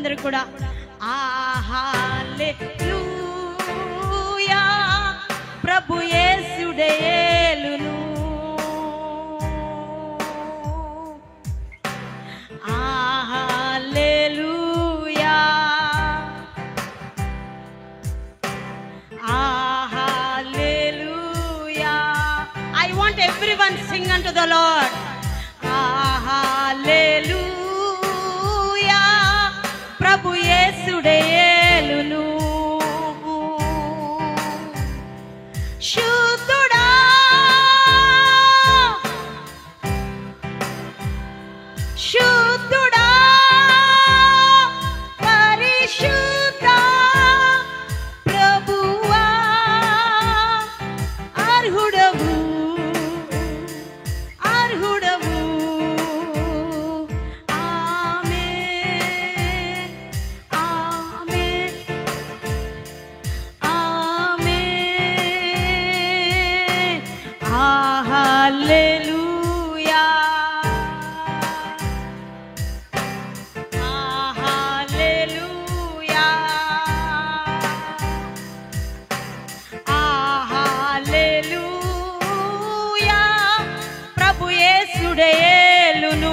అందరూ కూడా హల్లెలూయా ప్రభు యేసుడే యేలును హల్లెలూయా హల్లెలూయా I want everyone sing unto the Lord. హల్లెలూయా ప్రభు యేసుడే యేలును శుద్ధుడా శుద్ధుడా పరిశుద్ధ ప్రభువా అర్హుడవు అర్హుడవు ఆమేన్ ఆమేన్ ఆమేన్ హల్లెలూయా హల్లెలూయా హల్లెలూయా ప్రభు యేసుడే యేలును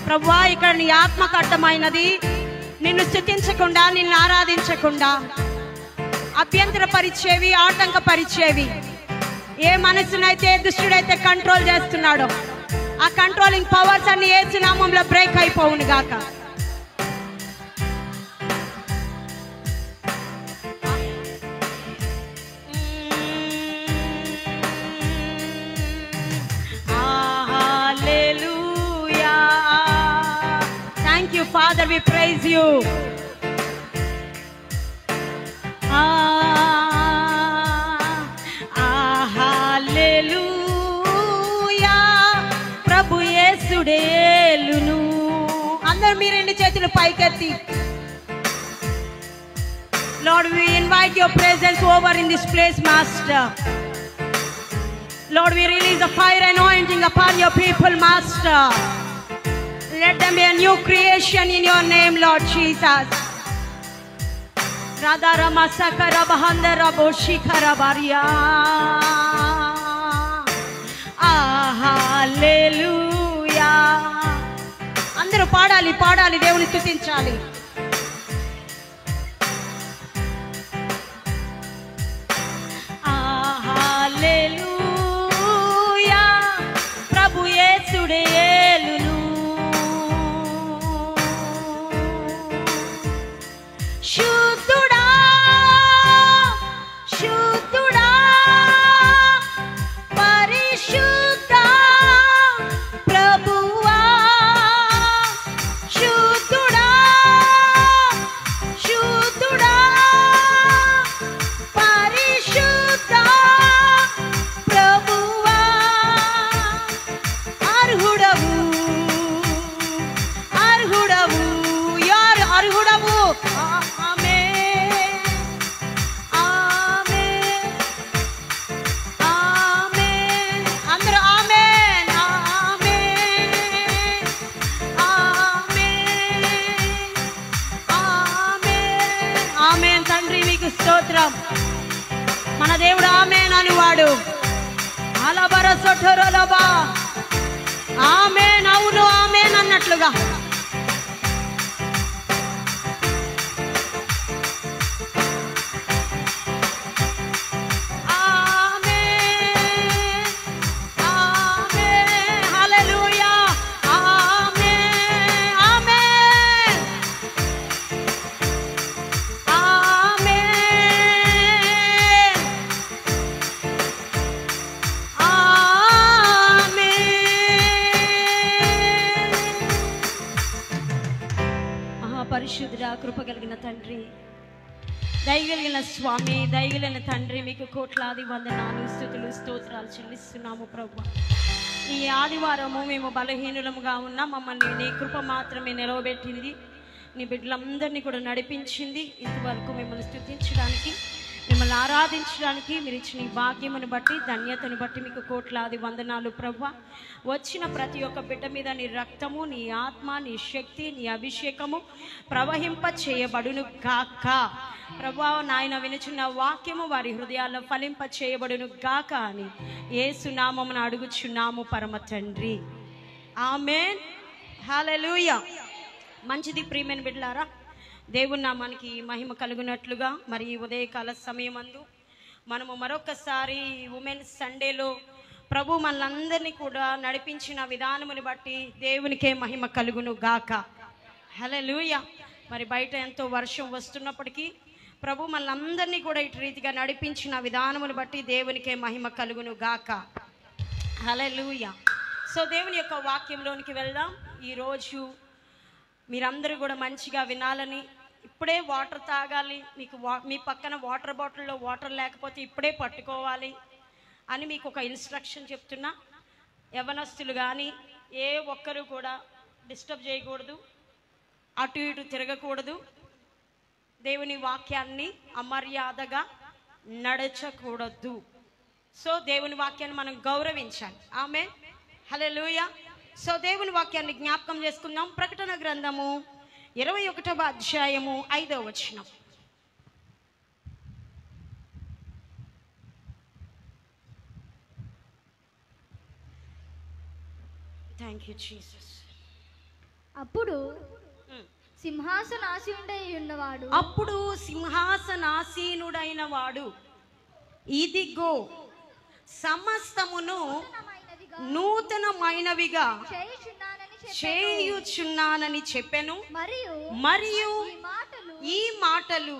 ప్రభువా ఇక్కడ నీ ఆత్మకు అడ్డమైనది నిన్ను స్తుతించకుండా నిన్ను ఆరాధించకుండా అభ్యంతరపరిచేవి ఆటంకపరిచేవి ఏ మనసునైతే దుష్టుడైతే కంట్రోల్ చేస్తున్నాడో ఆ కంట్రోలింగ్ పవర్స్ అన్ని యేసు నామములో బ్రేక్ అయిపోవును గాక. Hallelujah. Thank you, Father. We praise you. Hallelujah. ప్రభు యేసుడే యేలును అందరూ మీ రెండు చేతులు పైకెత్తి Lord, we invite your presence over in this place, Master. Lord, we release a fire anointing upon your people, Master. Let them be a new creation in your name, Lord Jesus. Radha Masakara Bahandara Boshikara Baria. Hallelujah. అందరూ పాడాలి పాడాలి దేవుని స్తుతించాలి. Hallelujah. ప్రభు యేసుడే యేలును శుద్ధుడా శుద్ధుడా పరిశుద్ధ ప్రభువా శుద్ధుడా శుద్ధుడా పరిశుద్ధ ప్రభువా అర్హుడవు అర్హుడవు యార్ అర్హుడవు ఆమేన్ ఆమేన్ ఆమేన్ అందరూ ఆమేన్ ఆమేన్ ఆమేన్ ఆమేన్ ఆమేన్ తండ్రి మీకు స్తోత్రం మన దేవుడు ఆమేన్ అనువాడు అలబర సొఠరలబా ఆమేన్ అవును ఆమేన్ అన్నట్లుగా ఆమేన్ ఆమేన్ హల్లెలూయా ఆమేన్ ఆమేన్ మహాపరిశుద్ధుడా కృప కలిగిన తండ్రి దయగలిగిన స్వామి దయగలిగిన తండ్రి మీకు కోట్లాది వందనాలు స్తుతులు స్తోత్రాలు చెల్లిస్తున్నాము ప్రభువా. ఈ ఆదివారము మేము బలహీనులముగా ఉన్నా మమ్మల్ని నీ కృప మాత్రమే నిలవబెట్టింది నీ బిడ్డలందరినీ కూడా నడిపించింది ఇంతవరకు మిమ్మల్ని స్తుతించడానికి మిమ్మల్ని మమ్మల్ని ఆరాధించడానికి మీరు ఇచ్చిన ఈ భాగ్యమును బట్టి, ధన్యతను బట్టి మీకు కోట్లాది వందనాలు ప్రభువా. వచ్చిన ప్రతి ఒక్క బిడ్డ మీద నీ రక్తము, నీ ఆత్మ, నీ శక్తి, నీ అభిషేకము ప్రవహింప చేయబడును గాక ప్రభువా. నాయన వినుచున్న వాక్యము వారి హృదయాల్లో ఫలింప చేయబడును గాక అని యేసు నామమున అడుగుచున్నాము పరమ తండ్రి, ఆమేన్. హల్లెలూయా. మంచిది ప్రియమైన బిడ్డలారా, దేవుని నామానికి మహిమ కలుగునట్లుగా మరి ఉదయకాల సమయమందు మనము మరొకసారి ఉమెన్స్ సండేలో ప్రభు మనలందరినీ కూడా నడిపించిన విధానముని బట్టి దేవునికే మహిమ కలుగును గాక. హల్లెలూయా. మరి బయట ఎంతో వర్షం వస్తున్నప్పటికీ ప్రభు మనలందరినీ కూడా ఇటు రీతిగా నడిపించిన విధానమును బట్టి దేవునికే మహిమ కలుగును గాక. హల్లెలూయా. సో దేవుని యొక్క వాక్యంలోనికి వెళ్దాం. ఈరోజు మీరందరూ కూడా మంచిగా వినాలని, ఇప్పుడే వాటర్ తాగాలి, మీకు మీ పక్కన వాటర్ బాటిల్లో వాటర్ లేకపోతే ఇప్పుడే పట్టుకోవాలి అని మీకు ఒక ఇన్స్ట్రక్షన్ చెప్తున్నా. యవ్వనస్తులు కానీ ఏ ఒక్కరు కూడా డిస్టర్బ్ చేయకూడదు, అటు ఇటు తిరగకూడదు, దేవుని వాక్యాన్ని అమర్యాదగా నడచకూడదు. సో దేవుని వాక్యాన్ని మనం గౌరవించాలి. ఆమేన్. హల్లెలూయా. సో దేవుని వాక్యాన్ని జ్ఞాపకం చేసుకుందాం. ప్రకటన గ్రంథము 21వ అధ్యాయము 5వ వచనం. Thank you Jesus. అప్పుడు సింహాసనాసీనుడైన వాడు ఇదిగో సమస్తమును నూతనమైనవిగా చేయుచున్నానని చెప్పెను. మరియు ఈ మాటలు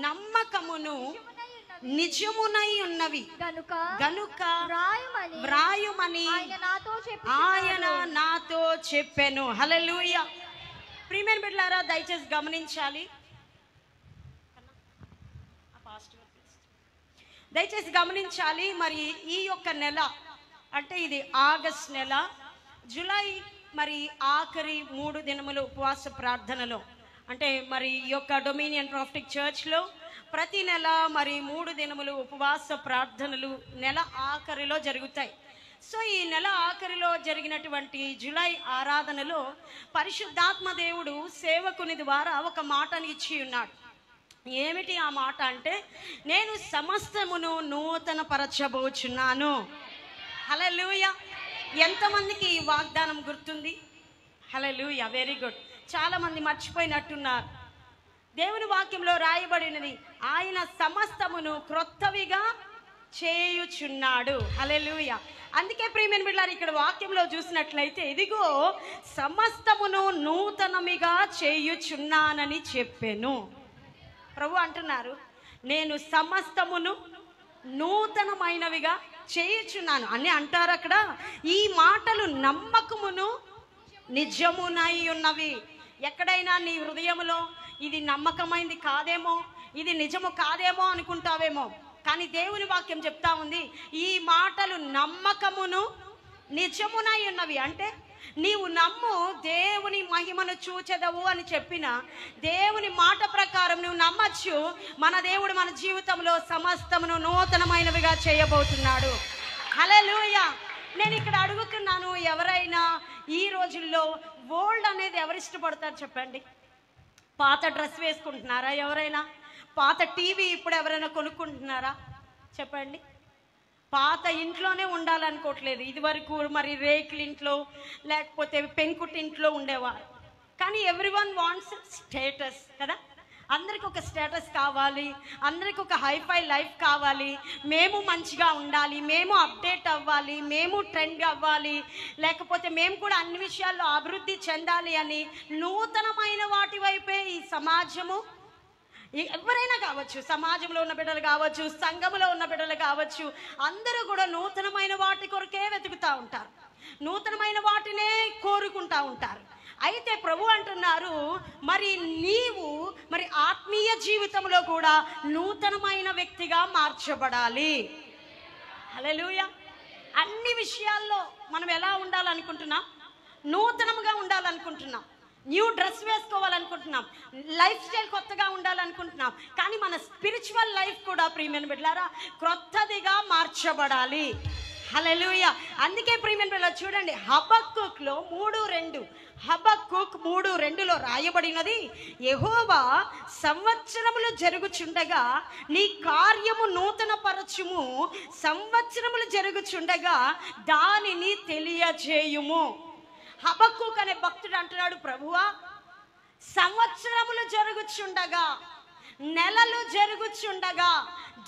నమ్మకమును నిజమునై ఉన్నవి గనుక వ్రాయుమని ఆయన నాతో చెప్పెను. హల్లెలూయా. ప్రియమైన బిడ్డలారా, దయచేసి గమనించాలి, దయచేసి గమనించాలి. మరి ఈ యొక్క నెల అంటే ఇది ఆగస్ట్ నెల, జూలై మరి ఆఖరి 3 దినములు ఉపవాస ప్రార్థనలో, అంటే మరి ఈ యొక్క డొమినియన్ ప్రాఫిటిక్ చర్చ్లో ప్రతి నెల మరి 3 దినములు ఉపవాస ప్రార్థనలు నెల ఆఖరిలో జరుగుతాయి. సో ఈ నెల ఆఖరిలో జరిగినటువంటి జూలై ఆరాధనలో పరిశుద్ధాత్మ దేవుడు సేవకుని ద్వారా ఒక మాటని ఇచ్చి ఉన్నాడు. ఏమిటి ఆ మాట అంటే, నేను సమస్తమును నూతన పరచబోచున్నాను. హల్లెలూయా. ఎంతమందికి ఈ వాగ్దానం గుర్తుంది? హల్లెలూయా. Very good. చాలా మంది మర్చిపోయినట్టున్నారు. దేవుని వాక్యంలో రాయబడినది, ఆయన సమస్తమును క్రొత్తవిగా చేయుచున్నాడు. హల్లెలూయా. అందుకే ప్రియమైన బిడ్డలారా, ఇక్కడ వాక్యంలో చూసినట్లయితే ఇదిగో సమస్తమును నూతనమిగా చేయుచున్నానని చెప్పెను. ప్రభు అంటున్నారు, నేను సమస్తమును నూతనమైనవిగా చేయుచున్నాను అని అంటారు అక్కడ. ఈ మాటలు నమ్మకమును నిజమునై ఉన్నవి. ఎక్కడైనా నీ హృదయంలో ఇది నమ్మకమైంది కాదేమో, ఇది నిజము కాదేమో అనుకుంటావేమో, కానీ దేవుని వాక్యం చెప్తా ఉంది, ఈ మాటలు నమ్మకమును నిజమునై ఉన్నవి. అంటే నీవు నమ్ము, దేవుని మహిమను చూచెదవు అని చెప్పిన దేవుని మాట ప్రకారం నువ్వు నమ్మచ్చు. మన దేవుడు మన జీవితంలో సమస్తమును నూతనమైనవిగా చేయబోతున్నాడు. హల్లెలూయా. నేను ఇక్కడ అడుగుతున్నాను, ఎవరైనా ఈ రోజుల్లో ఓల్డ్ అనేది ఎవరు ఇష్టపడతారు చెప్పండి? పాత డ్రెస్ వేసుకుంటున్నారా? ఎవరైనా పాత టీవీ ఇప్పుడు ఎవరైనా కొనుక్కుంటున్నారా చెప్పండి? పాత ఇంట్లోనే ఉండాలనుకోవట్లేదు. ఇది వరకు మరి రేకుల ఇంట్లో లేకపోతే పెంకుటి ఇంట్లో ఉండేవారు. కానీ ఎవ్రీవన్ వాంట్స్ స్టేటస్ కదా. అందరికి ఒక స్టేటస్ కావాలి, అందరికి ఒక హైఫై లైఫ్ కావాలి, మేము మంచిగా ఉండాలి, మేము అప్డేట్ అవ్వాలి, మేము ట్రెండ్ అవ్వాలి, లేకపోతే మేము కూడా అన్ని విషయాల్లో అభివృద్ధి చెందాలి అని నూతనమైన వాటి వైపే ఈ సమాజము, ఎవరైనా కావచ్చు, సమాజంలో ఉన్న బిడ్డలు కావచ్చు, సంఘములో ఉన్న బిడ్డలు కావచ్చు, అందరూ కూడా నూతనమైన వాటి కొరకే వెతుకుతూ ఉంటారు, నూతనమైన వాటినే కోరుకుంటూ ఉంటారు. అయితే ప్రభు అంటున్నారు, మరి నీవు మరి ఆత్మీయ జీవితంలో కూడా నూతనమైన వ్యక్తిగా మార్చబడాలి. హల్లెలూయా. అన్ని విషయాల్లో మనం ఎలా ఉండాలనుకుంటున్నాం? నూతనముగా ఉండాలనుకుంటున్నాం. న్యూ డ్రెస్ వేసుకోవాలనుకుంటున్నాం, లైఫ్ స్టైల్ కొత్తగా ఉండాలనుకుంటున్నాం. కానీ మన స్పిరిచువల్ లైఫ్ కూడా ప్రియమైన బిడ్డలారా క్రొత్తదిగా మార్చబడాలి. హల్లెలూయా. అందుకే ప్రియమైన బిడ్డలారా చూడండి, హబక్కూక్లో 3:2 రాయబడినది, యెహోవా సంవత్సరములు జరుగుచుండగా నీ కార్యము నూతన పరచుము, సంవత్సరములు జరుగుచుండగా దానిని తెలియజేయుము. హబక్కూక్ అనే భక్తుడు అంటున్నాడు, ప్రభువా సంవత్సరములు జరుగుచుండగా, నెలలు జరుగుచుండగా,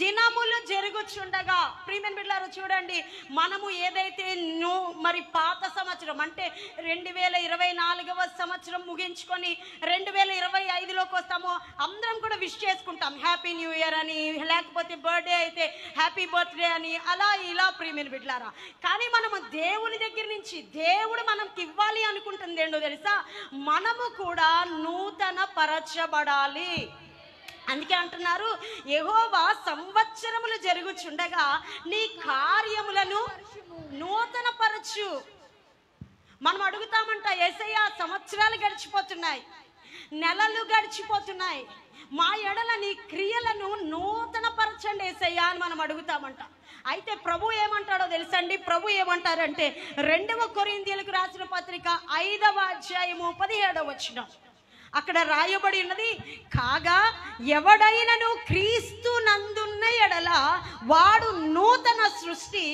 దినములు జరుగుచుండగా. ప్రియమైన బిడ్డలారా చూడండి, మనము ఏదైతే మరి పాత సంవత్సరం అంటే 2024వ సంవత్సరం ముగించుకొని 2025లోకి వస్తామో అందరం కూడా విష్ చేసుకుంటాం, హ్యాపీ న్యూ ఇయర్ అని, లేకపోతే బర్త్డే అయితే హ్యాపీ బర్త్డే అని, అలా ఇలా. ప్రియమైన బిడ్డలారా కానీ మనము దేవుని దగ్గర నుంచి దేవుడు మనకి ఇవ్వాలి అనుకుంటుంది ఏంటో తెలుసా, మనము కూడా నూతన పరచబడాలి. అందుకే అంటున్నారు, యెహోవా సంవత్సరములు జరుగుచుండగా నీ కార్యములను నూతన పరచు. మనం అడుగుతామంట, యేసయ్యా సంవత్సరాలు గడిచిపోతున్నాయి, నెలలు గడిచిపోతున్నాయి, మా ఎడల నీ క్రియలను నూతన పరచండి యేసయ్యా అని మనం అడుగుతామంట. అయితే ప్రభు ఏమంటాడో తెలుసండి, ప్రభు ఏమంటారంటే 2వ కొరింథీయులకు రాసిన పత్రిక 5వ అధ్యాయము 17వ వచనం అక్కడ రాయబడి ఉన్నది, కాగా ఎవడైనను క్రీస్తు నందున్న ఎడల వాడు నూతన సృష్టి,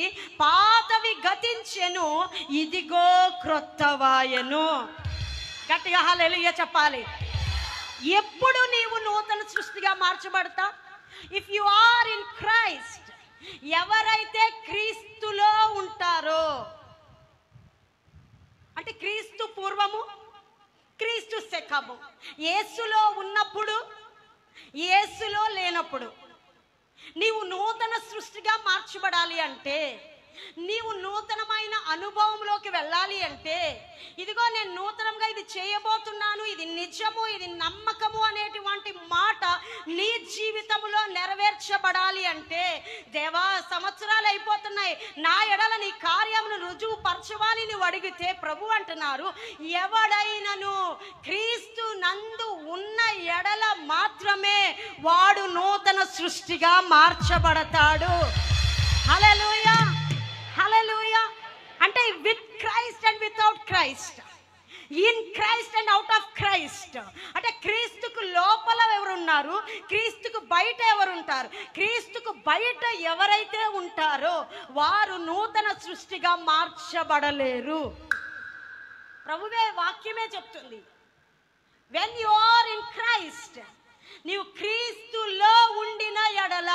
పాతవి గతించెను, ఇదిగో క్రొత్తవాయెను. గట్టిగా హల్లెలూయా చెప్పాలి. ఎప్పుడు నీవు నూతన సృష్టిగా మార్చబడతా? If you are in Christ. ఎవరైతే క్రీస్తులో ఉంటారో, అంటే క్రీస్తు పూర్వము, క్రీస్తు శకము, యేసులో ఉన్నప్పుడు, యేసులో లేనప్పుడు. నీవు నూతన సృష్టిగా మార్చబడాలి అంటే, నీవు నూతనమైన అనుభవంలోకి వెళ్ళాలి అంటే, ఇదిగో నేను నూతనంగా ఇది చేయబోతున్నాను, ఇది నిజము, ఇది నమ్మకము అనేటువంటి మాట నీ జీవితంలో నెరవేర్చబడాలి అంటే, దేవా సంవత్సరాలు అయిపోతున్నాయి, నా ఎడల నీ కార్యమును రుజువు పరచవాలి నువ్వు అడిగితే ప్రభు అంటున్నారు, ఎవడైనను క్రీస్తు నందు ఉన్న ఎడల మాత్రమే వాడు నూతన సృష్టిగా మార్చబడతాడు. హల్లెలూయా, హల్లెలూయా. అంటే with Christ and without Christ, in Christ and out of Christ. అంటే క్రీస్తుకు లోపల ఎవరున్నారు, క్రీస్తుకు బయట ఎవరుంటారు. క్రీస్తుకు బయట ఎవరైతే ఉంటారో వారు నూతన సృష్టిగా మార్చబడలేరు. ప్రభువే వాక్యమే చెప్తుంది, when you are in Christ, నీవు క్రీస్తులో ఉండిన ఎడల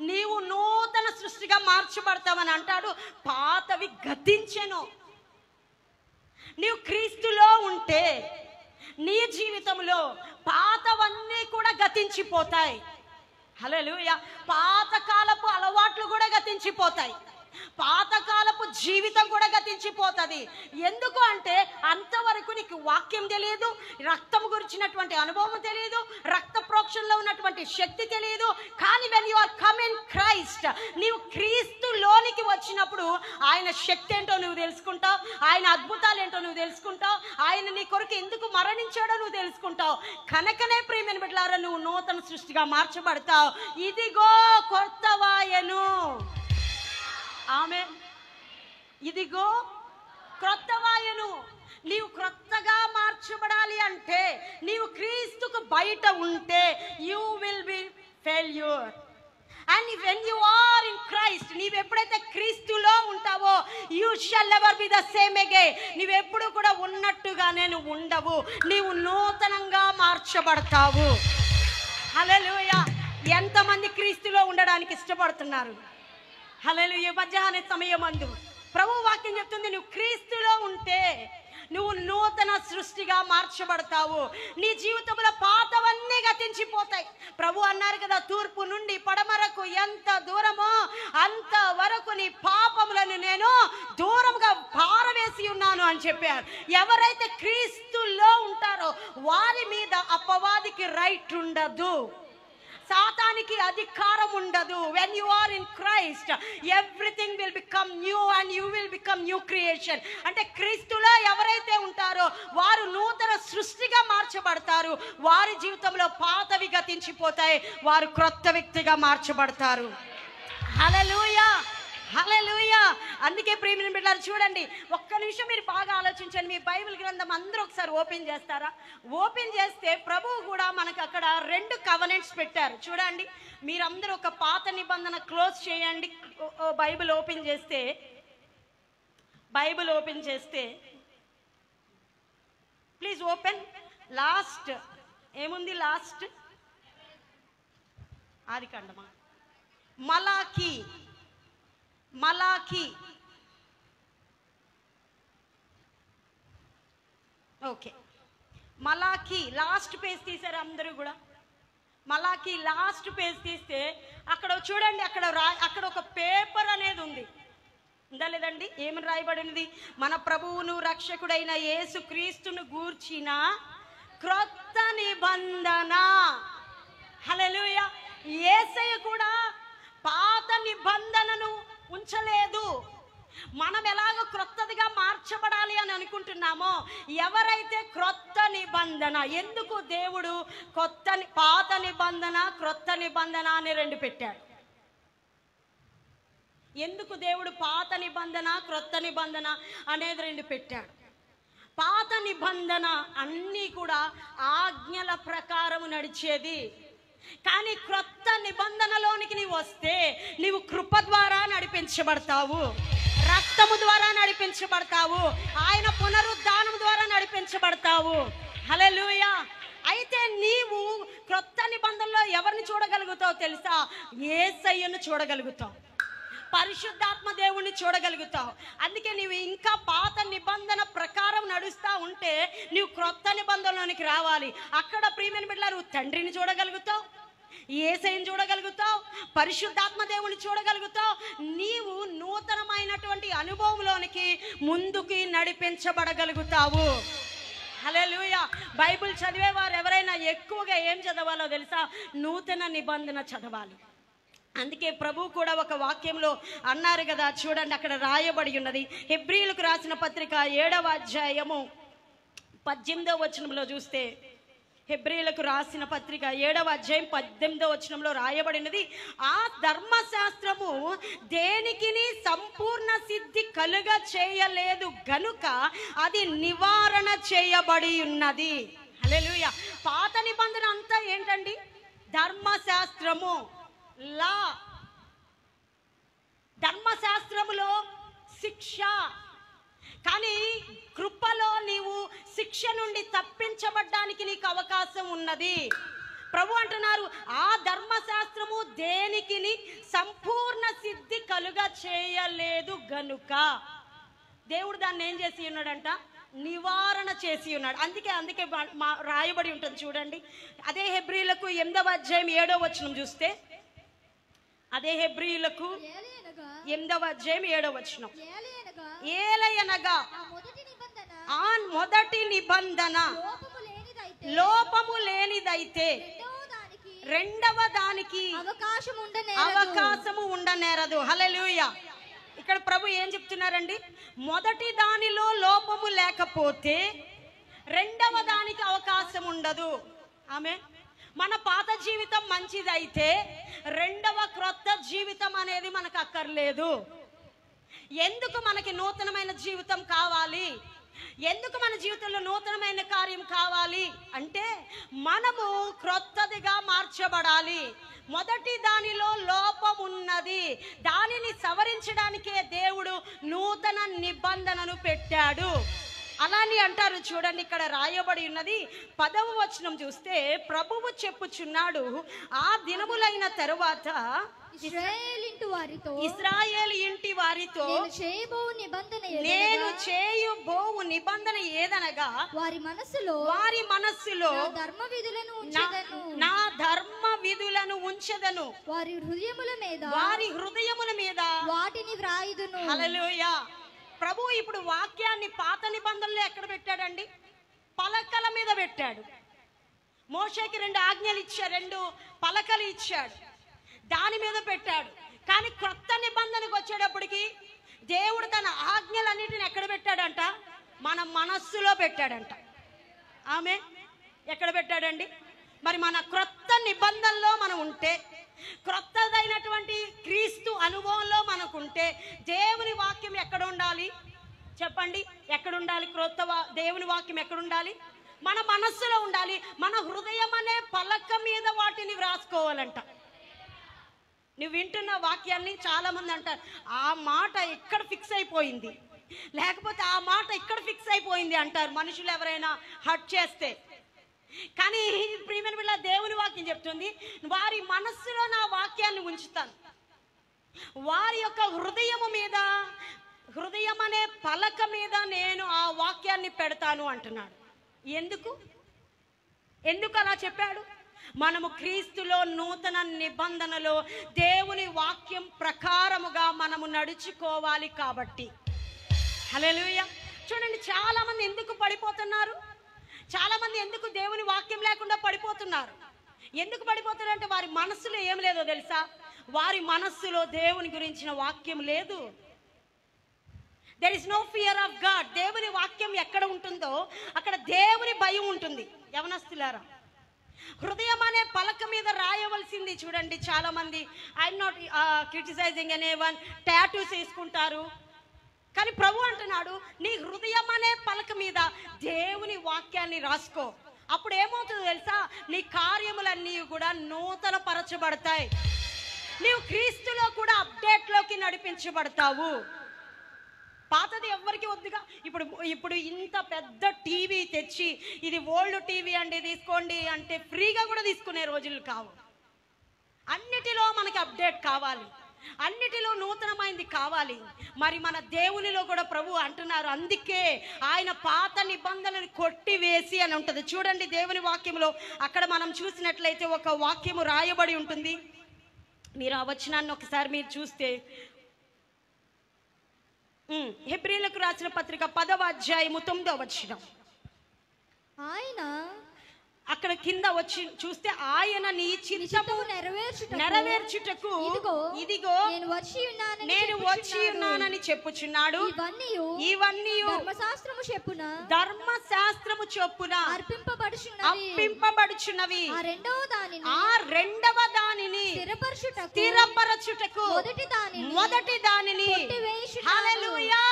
నీవు నూతన సృష్టిగా మార్చబడతావని అంటాడు. పాతవి గతించెను. నీవు క్రీస్తులో ఉంటే నీ జీవితంలో పాతవన్నీ కూడా గతించిపోతాయి. హల్లెలూయా. పాతకాలపు అలవాట్లు కూడా గతించిపోతాయి, పాతకాలపు జీవితం కూడా గతించిపోతుంది. ఎందుకు అంటే అంతవరకు నీకు వాక్యం తెలియదు, రక్తం గురించినటువంటి అనుభవం తెలియదు, రక్త ప్రోక్షణలో ఉన్నటువంటి శక్తి తెలియదు. కానీ when you are come in Christ, నీవు క్రీస్తులోనికి వచ్చినప్పుడు ఆయన శక్తి ఏంటో నువ్వు తెలుసుకుంటావు, ఆయన అద్భుతాలు ఏంటో నువ్వు తెలుసుకుంటావు, ఆయన నీ కొరకు ఎందుకు మరణించాడో నువ్వు తెలుసుకుంటావు. కనుకనే ప్రియమైన బిడ్డలారా నువ్వు నూతన సృష్టిగా మార్చబడతావు. ఇదిగో క్రొత్తవాయెను. ఆమేన్. ఇదిగో క్రొత్తవాయెను. నీవు క్రొత్తగా మార్చబడాలి అంటే నీవు క్రీస్తుకు బయట ఉంటే you will be failure. And when you are in Christ, నీవు ఎప్పుడైతే క్రీస్తులో ఉంటావో you shall never be the same again. నీవు ఎప్పుడు కూడా ఉన్నట్టుగానే నువ్వు ఉండవు, నీవు నూతనంగా మార్చబడతావు. హల్లెలూయా. ఎంతమంది క్రీస్తులో ఉండడానికి ఇష్టపడుతున్నారు? హల్లెలూయా. మధ్యాహ్న సమయమందు ప్రభు వాక్యం చెప్తుంది, నువ్వు క్రీస్తులో ఉంటే నువ్వు నూతన సృష్టిగా మార్చబడతావు. నీ జీవితంలో పాతవన్నీ గతించిపోతాయి. ప్రభు అన్నారు కదా, తూర్పు నుండి పడమరకు ఎంత దూరమో అంత వరకు నీ పాపములను నేను దూరంగా పారవేసి ఉన్నాను అని చెప్పారు. ఎవరైతే క్రీస్తులో ఉంటారో వారి మీద అపవాదికి రైట్ ఉండదు, సాతాను పాపానికి అధికారం ఉండదు. When you are in Christ everything will become new and you will become new creation. అంటే క్రీస్తులో ఎవరైతే ఉంటారో వారు నూతన సృష్టిగా మార్చబడతారు. వారి జీవితంలో పాతవి గతించిపోతాయి, వారు క్రొత్త వ్యక్తిగా మార్చబడతారు. హల్లెలూయా, హల్లెలూయా. అందుకే ప్రియమైన బిడ్డలారా చూడండి, ఒక్క నిమిషం మీరు బాగా ఆలోచించండి. మీ బైబిల్ గ్రంథం అందరూ ఒకసారి ఓపెన్ చేస్తారా? ఓపెన్ చేస్తే ప్రభువు కూడా మనకు అక్కడ 2 కవెనెంట్స్ పెట్టారు. చూడండి, మీరందరూ ఒక పాత నిబంధన క్లోజ్ చేయండి. బైబిల్ ఓపెన్ చేస్తే ప్లీజ్ ఓపెన్. లాస్ట్ ఏముంది? లాస్ట్ ఆదికాండమా? మలాకి. ఓకే, మలాకి లాస్ట్ పేజ్ తీసారు అందరూ కూడా. మలాకి లాస్ట్ పేజ్ తీస్తే అక్కడ చూడండి, అక్కడ ఒక పేపర్ అనేది ఉంది. ఉందా లేదండి? ఏమని రాయబడినది? మన ప్రభువును రక్షకుడైన యేసు క్రీస్తును గూర్చిన క్రొత్త నిబంధన. హల్లెలూయా. యేసయ్య కూడా పాత నిబంధనను ఉంచలేదు. మనం ఎలాగో క్రొత్తదిగా మార్చబడాలి అని అనుకుంటున్నామో, ఎవరైతే క్రొత్త నిబంధన, ఎందుకు దేవుడు పాత నిబంధన క్రొత్త నిబంధన అని 2 పెట్టాడు? ఎందుకు దేవుడు పాత నిబంధన క్రొత్త నిబంధన అనేది 2 పెట్టాడు? పాత నిబంధన అన్నీ కూడా ఆజ్ఞల ప్రకారం నడిచేది. కానీ క్రొత్త నిబంధనలోనికి నీవు వస్తే నీవు కృప ద్వారా నడిపించబడతావు, రక్తము ద్వారా నడిపించబడతావు, ఆయన పునరుద్ధానం ద్వారా నడిపించబడతావు. హల్లెలూయా. అయితే నీవు క్రొత్త నిబంధనలో ఎవరిని చూడగలుగుతావు తెలుసా? యేసయ్యను చూడగలుగుతావు, పరిశుద్ధాత్మ దేవుణ్ణి చూడగలుగుతావు. అందుకే నీవు ఇంకా పాత నిబంధన ప్రకారం నడుస్తూ ఉంటే నీవు క్రొత్త నిబంధనలోనికి రావాలి. అక్కడ ప్రియమైన బిడ్డలారా తండ్రిని చూడగలుగుతావు, యేసయ్యను చూడగలుగుతావు, పరిశుద్ధాత్మ దేవుని చూడగలుగుతావు. నీవు నూతనమైనటువంటి అనుభవంలోనికి ముందుకి నడిపించబడగలుగుతావు. హల్లెలూయా. బైబిల్ చదివేవారు ఎవరైనా ఎక్కువగా ఏం చదవాలో తెలుసా? నూతన నిబంధన చదవాలి. అందుకే ప్రభు కూడా ఒక వాక్యంలో అన్నారు కదా, చూడండి అక్కడ రాయబడి ఉన్నది. హెబ్రీయులకు రాసిన పత్రిక 7వ అధ్యాయము 18వ వచనంలో చూస్తే, హెబ్రీయులకు రాసిన పత్రిక 7వ అధ్యాయం 18వ వచనంలో రాయబడినది, ఆ ధర్మశాస్త్రము దేనికిని సంపూర్ణ సిద్ధి కలుగ చేయలేదు గనుక అది నివారణ చేయబడి ఉన్నది. హల్లెలూయా. పాత నిబంధన అంతా ఏంటండి? ధర్మశాస్త్రము, లా. ధర్మశాస్త్రములో శిక్ష. కానీ కృపలో నీవు శిక్ష నుండి తప్పించబడ్డానికి నీకు అవకాశం ఉన్నది. ప్రభు అంటున్నారు, ఆ ధర్మశాస్త్రము దేనికిని సంపూర్ణ సిద్ధి కలుగ చేయలేదు గనుక. దేవుడు దాన్ని ఏం చేసి ఉన్నాడంట? నివారణ చేసి ఉన్నాడు. అందుకే రాయబడి ఉంటుంది చూడండి. అదే హెబ్రీయులకు 8వ అధ్యాయం 7వ వచనం చూస్తే, అదే హెబ్రీయులకు 8వ అధ్యాయం 7వ వచనం, ఏలయనగా ఆ మొదటి నిబంధన లోపము లేనిదైతే రెండవ దానికి అవకాశము ఉండనేరదు. హల్లెలూయా. ఇక్కడ ప్రభు ఏం చెప్తున్నారండి? మొదటి దానిలో లోపము లేకపోతే రెండవ దానికి అవకాశం ఉండదు. ఆమె మన పాత జీవితం మంచిదైతే రెండవ క్రొత్త జీవితం అనేది మనకు అక్కర్లేదు. ఎందుకు మనకి నూతనమైన జీవితం కావాలి? ఎందుకు మన జీవితంలో నూతనమైన కార్యం కావాలి అంటే మనము క్రొత్తదిగా మార్చబడాలి. మొదటి దానిలో లోపం ఉన్నది, దానిని సవరించడానికే దేవుడు నూతన నిబంధనను పెట్టాడు. అలాని అంటారు చూడండి, ఇక్కడ రాయబడి ఉన్నది 10వ వచనం చూస్తే ప్రభువు చెప్పుచున్నాడు, ఆ దినములైన తరువాత ఇశ్రాయేలు ఇంటి వారితో నేను చేయబోవు నిబంధన ఏదనగా వారి మనస్సులో నా ధర్మ విధులను ఉంచెదను, వారి హృదయముల మీద వాటిని వ్రాయుదును. హల్లెలూయా. ప్రభు ఇప్పుడు వాక్యాన్ని పాత నిబంధనలో ఎక్కడ పెట్టాడండి? పలకల మీద పెట్టాడు. మోషేకి 2 ఆజ్ఞలు ఇచ్చాడు, 2 పలకలు ఇచ్చాడు. దాని మీద పెట్టాడు. కానీ క్రొత్త నిబంధనకు వచ్చేటప్పటికి దేవుడు తన ఆజ్ఞలన్నిటిని ఎక్కడ పెట్టాడంట? మన మనస్సులో పెట్టాడంట. ఆమె ఎక్కడ పెట్టాడండి? మరి మన క్రొత్త నిబంధనలో మనం ఉంటే, క్రొత్తదైనటువంటి క్రీస్తు అనుభవంలో మనకుంటే దేవుని వాక్యం ఎక్కడ ఉండాలి చెప్పండి? ఎక్కడ ఉండాలి? దేవుని వాక్యం ఎక్కడ ఉండాలి? మన మనస్సులో ఉండాలి. మన హృదయం అనే పలక మీద వాటిని వ్రాసుకోవాలంట. నువ్వు వింటున్న వాక్యాన్ని చాలా మంది అంటారు, ఆ మాట ఇక్కడ ఫిక్స్ అయిపోయింది, లేకపోతే ఆ మాట ఇక్కడ ఫిక్స్ అయిపోయింది అంటారు మనుషులు ఎవరైనా హర్ట్ చేస్తే. కానీ ప్రియమైన బిడ్డ, దేవుని వాక్యం చెప్తుంది, వారి మనస్సులో నా వాక్యాన్ని ఉంచుతాను, వారి యొక్క హృదయము మీద, హృదయం అనే పలక మీద నేను ఆ వాక్యాన్ని పెడతాను అంటున్నాడు. ఎందుకు అలా చెప్పాడు? మనము క్రీస్తులో నూతన నిబంధనలో దేవుని వాక్యం ప్రకారముగా మనము నడుచుకోవాలి కాబట్టి. హల్లెలూయా. చూడండి, చాలా మంది ఎందుకు పడిపోతున్నారు? చాలా మంది ఎందుకు దేవుని వాక్యం లేకుండా పడిపోతున్నారు? ఎందుకు పడిపోతున్నారంటే వారి మనస్సులో ఏం లేదో తెలుసా? వారి మనస్సులో దేవుని గురించిన వాక్యం లేదు. There is no fear of God. దేవుని వాక్యం ఎక్కడ ఉంటుందో అక్కడ దేవుని భయం ఉంటుంది. యవనస్తులారా, హృదయం అనే పలక మీద రాయవలసింది. చూడండి, చాలా మంది, I'm not criticising anyone, tattoos వేసుకుంటారు. కానీ ప్రభు అంటున్నాడు, నీ హృదయం అనే పలక మీద దేవుని వాక్యాన్ని రాసుకో. అప్పుడు ఏమవుతుందో తెలుసా? నీ కార్యములన్నీ కూడా నూతన పరచబడతాయి. నీవు క్రీస్తులో కూడా అప్డేట్లోకి నడిపించబడతావు. పాతది ఎవ్వరికి వద్దుగా. ఇప్పుడు ఇంత పెద్ద టీవీ తెచ్చి ఇది ఓల్డ్ టీవీ అండి తీసుకోండి అంటే ఫ్రీగా కూడా తీసుకునే రోజులు కావు. అన్నిటిలో మనకి అప్డేట్ కావాలి, అన్నిటిలో నూతనమైంది కావాలి. మరి మన దేవునిలో కూడా ప్రభు అంటున్నారు, అందుకే ఆయన పాత నిబంధనలను కొట్టివేసి అని ఉంటుంది. చూడండి, దేవుని వాక్యంలో అక్కడ మనం చూసినట్లయితే ఒక వాక్యము రాయబడి ఉంటుంది. మీరు ఆ వచనాన్ని ఒకసారి మీరు చూస్తే, హెబ్రీయులకు రాసిన పత్రిక 10వ అధ్యాయము 9వ వచనం. ఆయన అక్కడ కింద వచ్చి చూస్తే, ఆయన నీ చిత్తము నెరవేర్చుటకు ఇదిగో నేను వచ్చి ఉన్నానని చెప్పుచున్నాడు. ఇవన్నీ ధర్మశాస్త్రము చొప్పున అర్పింపబడుచున్నవి. ఆ రెండవ దానిని స్థిరపరచుటకు మొదటి దానిని, హల్లెలూయా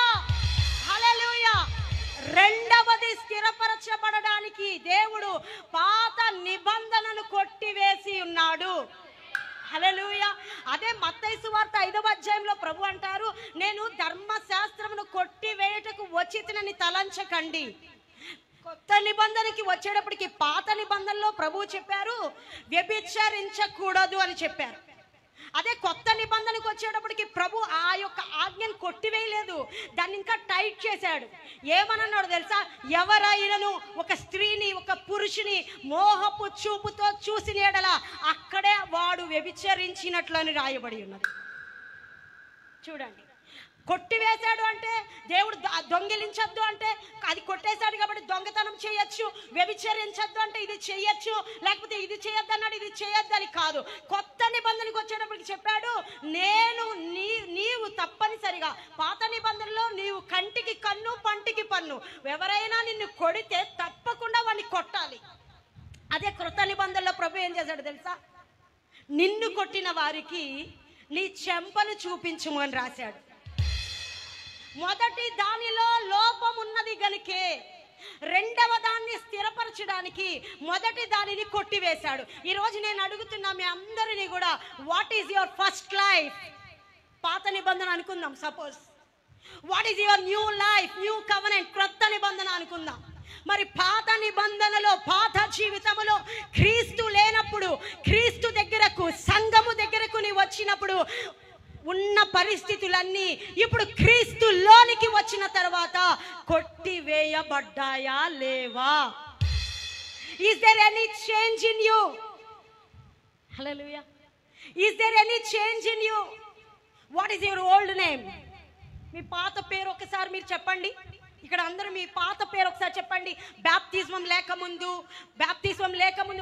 హల్లెలూయా, రెండవది స్థిరపరచబడడానికి దేవుడు పాత నిబంధనను కొట్టివేసి ఉన్నాడు. హల్లెలూయా. అదే మత్తయి సువార్త 5వ అధ్యాయంలో ప్రభు అంటారు, నేను ధర్మశాస్త్రమును కొట్టివేయటకు వచ్చితినని తలంచకండి. కొత్త నిబంధనకి వచ్చేటప్పటికి పాత నిబంధనలో ప్రభు చెప్పారు వ్యభిచరించకూడదు అని చెప్పారు. అదే కొత్త నిబంధనకు వచ్చేటప్పటికి ప్రభు ఆ యొక్క ఆజ్ఞను కొట్టివేయలేదు, దాన్ని ఇంకా టైట్ చేశాడు. ఏమన్నాడు తెలుసా? ఎవరైనాను ఒక స్త్రీని, ఒక పురుషుని మోహపు చూపుతో చూసిన యెడల అక్కడే వాడు వ్యభిచరించినట్లు అని రాయబడి ఉన్నది. చూడండి, కొట్టివేశాడు అంటే దేవుడు దొంగిలించద్దు అంటే అది కొట్టేశాడు కాబట్టి దొంగతనం చేయొచ్చు, వ్యభిచరించద్దు అంటే ఇది చేయొచ్చు, లేకపోతే ఇది చేయొద్దు అన్నాడు ఇది చేయొద్దని కాదు. కొత్త నిబంధనకు వచ్చేటప్పటికి చెప్పాడు, నీవు తప్పనిసరిగా పాత నిబంధనలో నీవు కంటికి కన్ను పంటికి పన్ను, ఎవరైనా నిన్ను కొడితే తప్పకుండా వాడిని కొట్టాలి. అదే క్రొత్త నిబంధనలో ప్రభు ఏం చేశాడు తెలుసా? నిన్ను కొట్టిన వారికి నీ చెంపను చూపించుము అని రాశాడు. మొదటి దానిలో లోపం ఉన్నది గనుకే రెండవ దాన్ని స్థిరపరచడానికి మొదటి దానిని కొట్టివేశాడు. ఈరోజు నేను అడుగుతున్నా మీ అందరినీ కూడా, what is your first life? పాత నిబంధన అనుకుందాం suppose. What is your new life, new covenant, క్రొత్త నిబంధన అనుకుందాం. మరి పాత నిబంధనలో, పాత జీవితంలో క్రీస్తు లేనప్పుడు, క్రీస్తు దగ్గరకు, సంఘము దగ్గరకు నీ వచ్చినప్పుడు ఉన్న పరిస్థితులన్నీ ఇప్పుడు క్రీస్తులోనికి వచ్చిన తర్వాత కొట్టివేయబడ్డాయా లేవా? Is there any change in you? Hallelujah. Is there any change in you? What is your old name? మీ పాత పేరు ఒకసారి మీరు చెప్పండి. ఇక్కడ అందరూ మీ పాత పేరు ఒకసారి చెప్పండి. బ్యాప్టిజం లేకముందు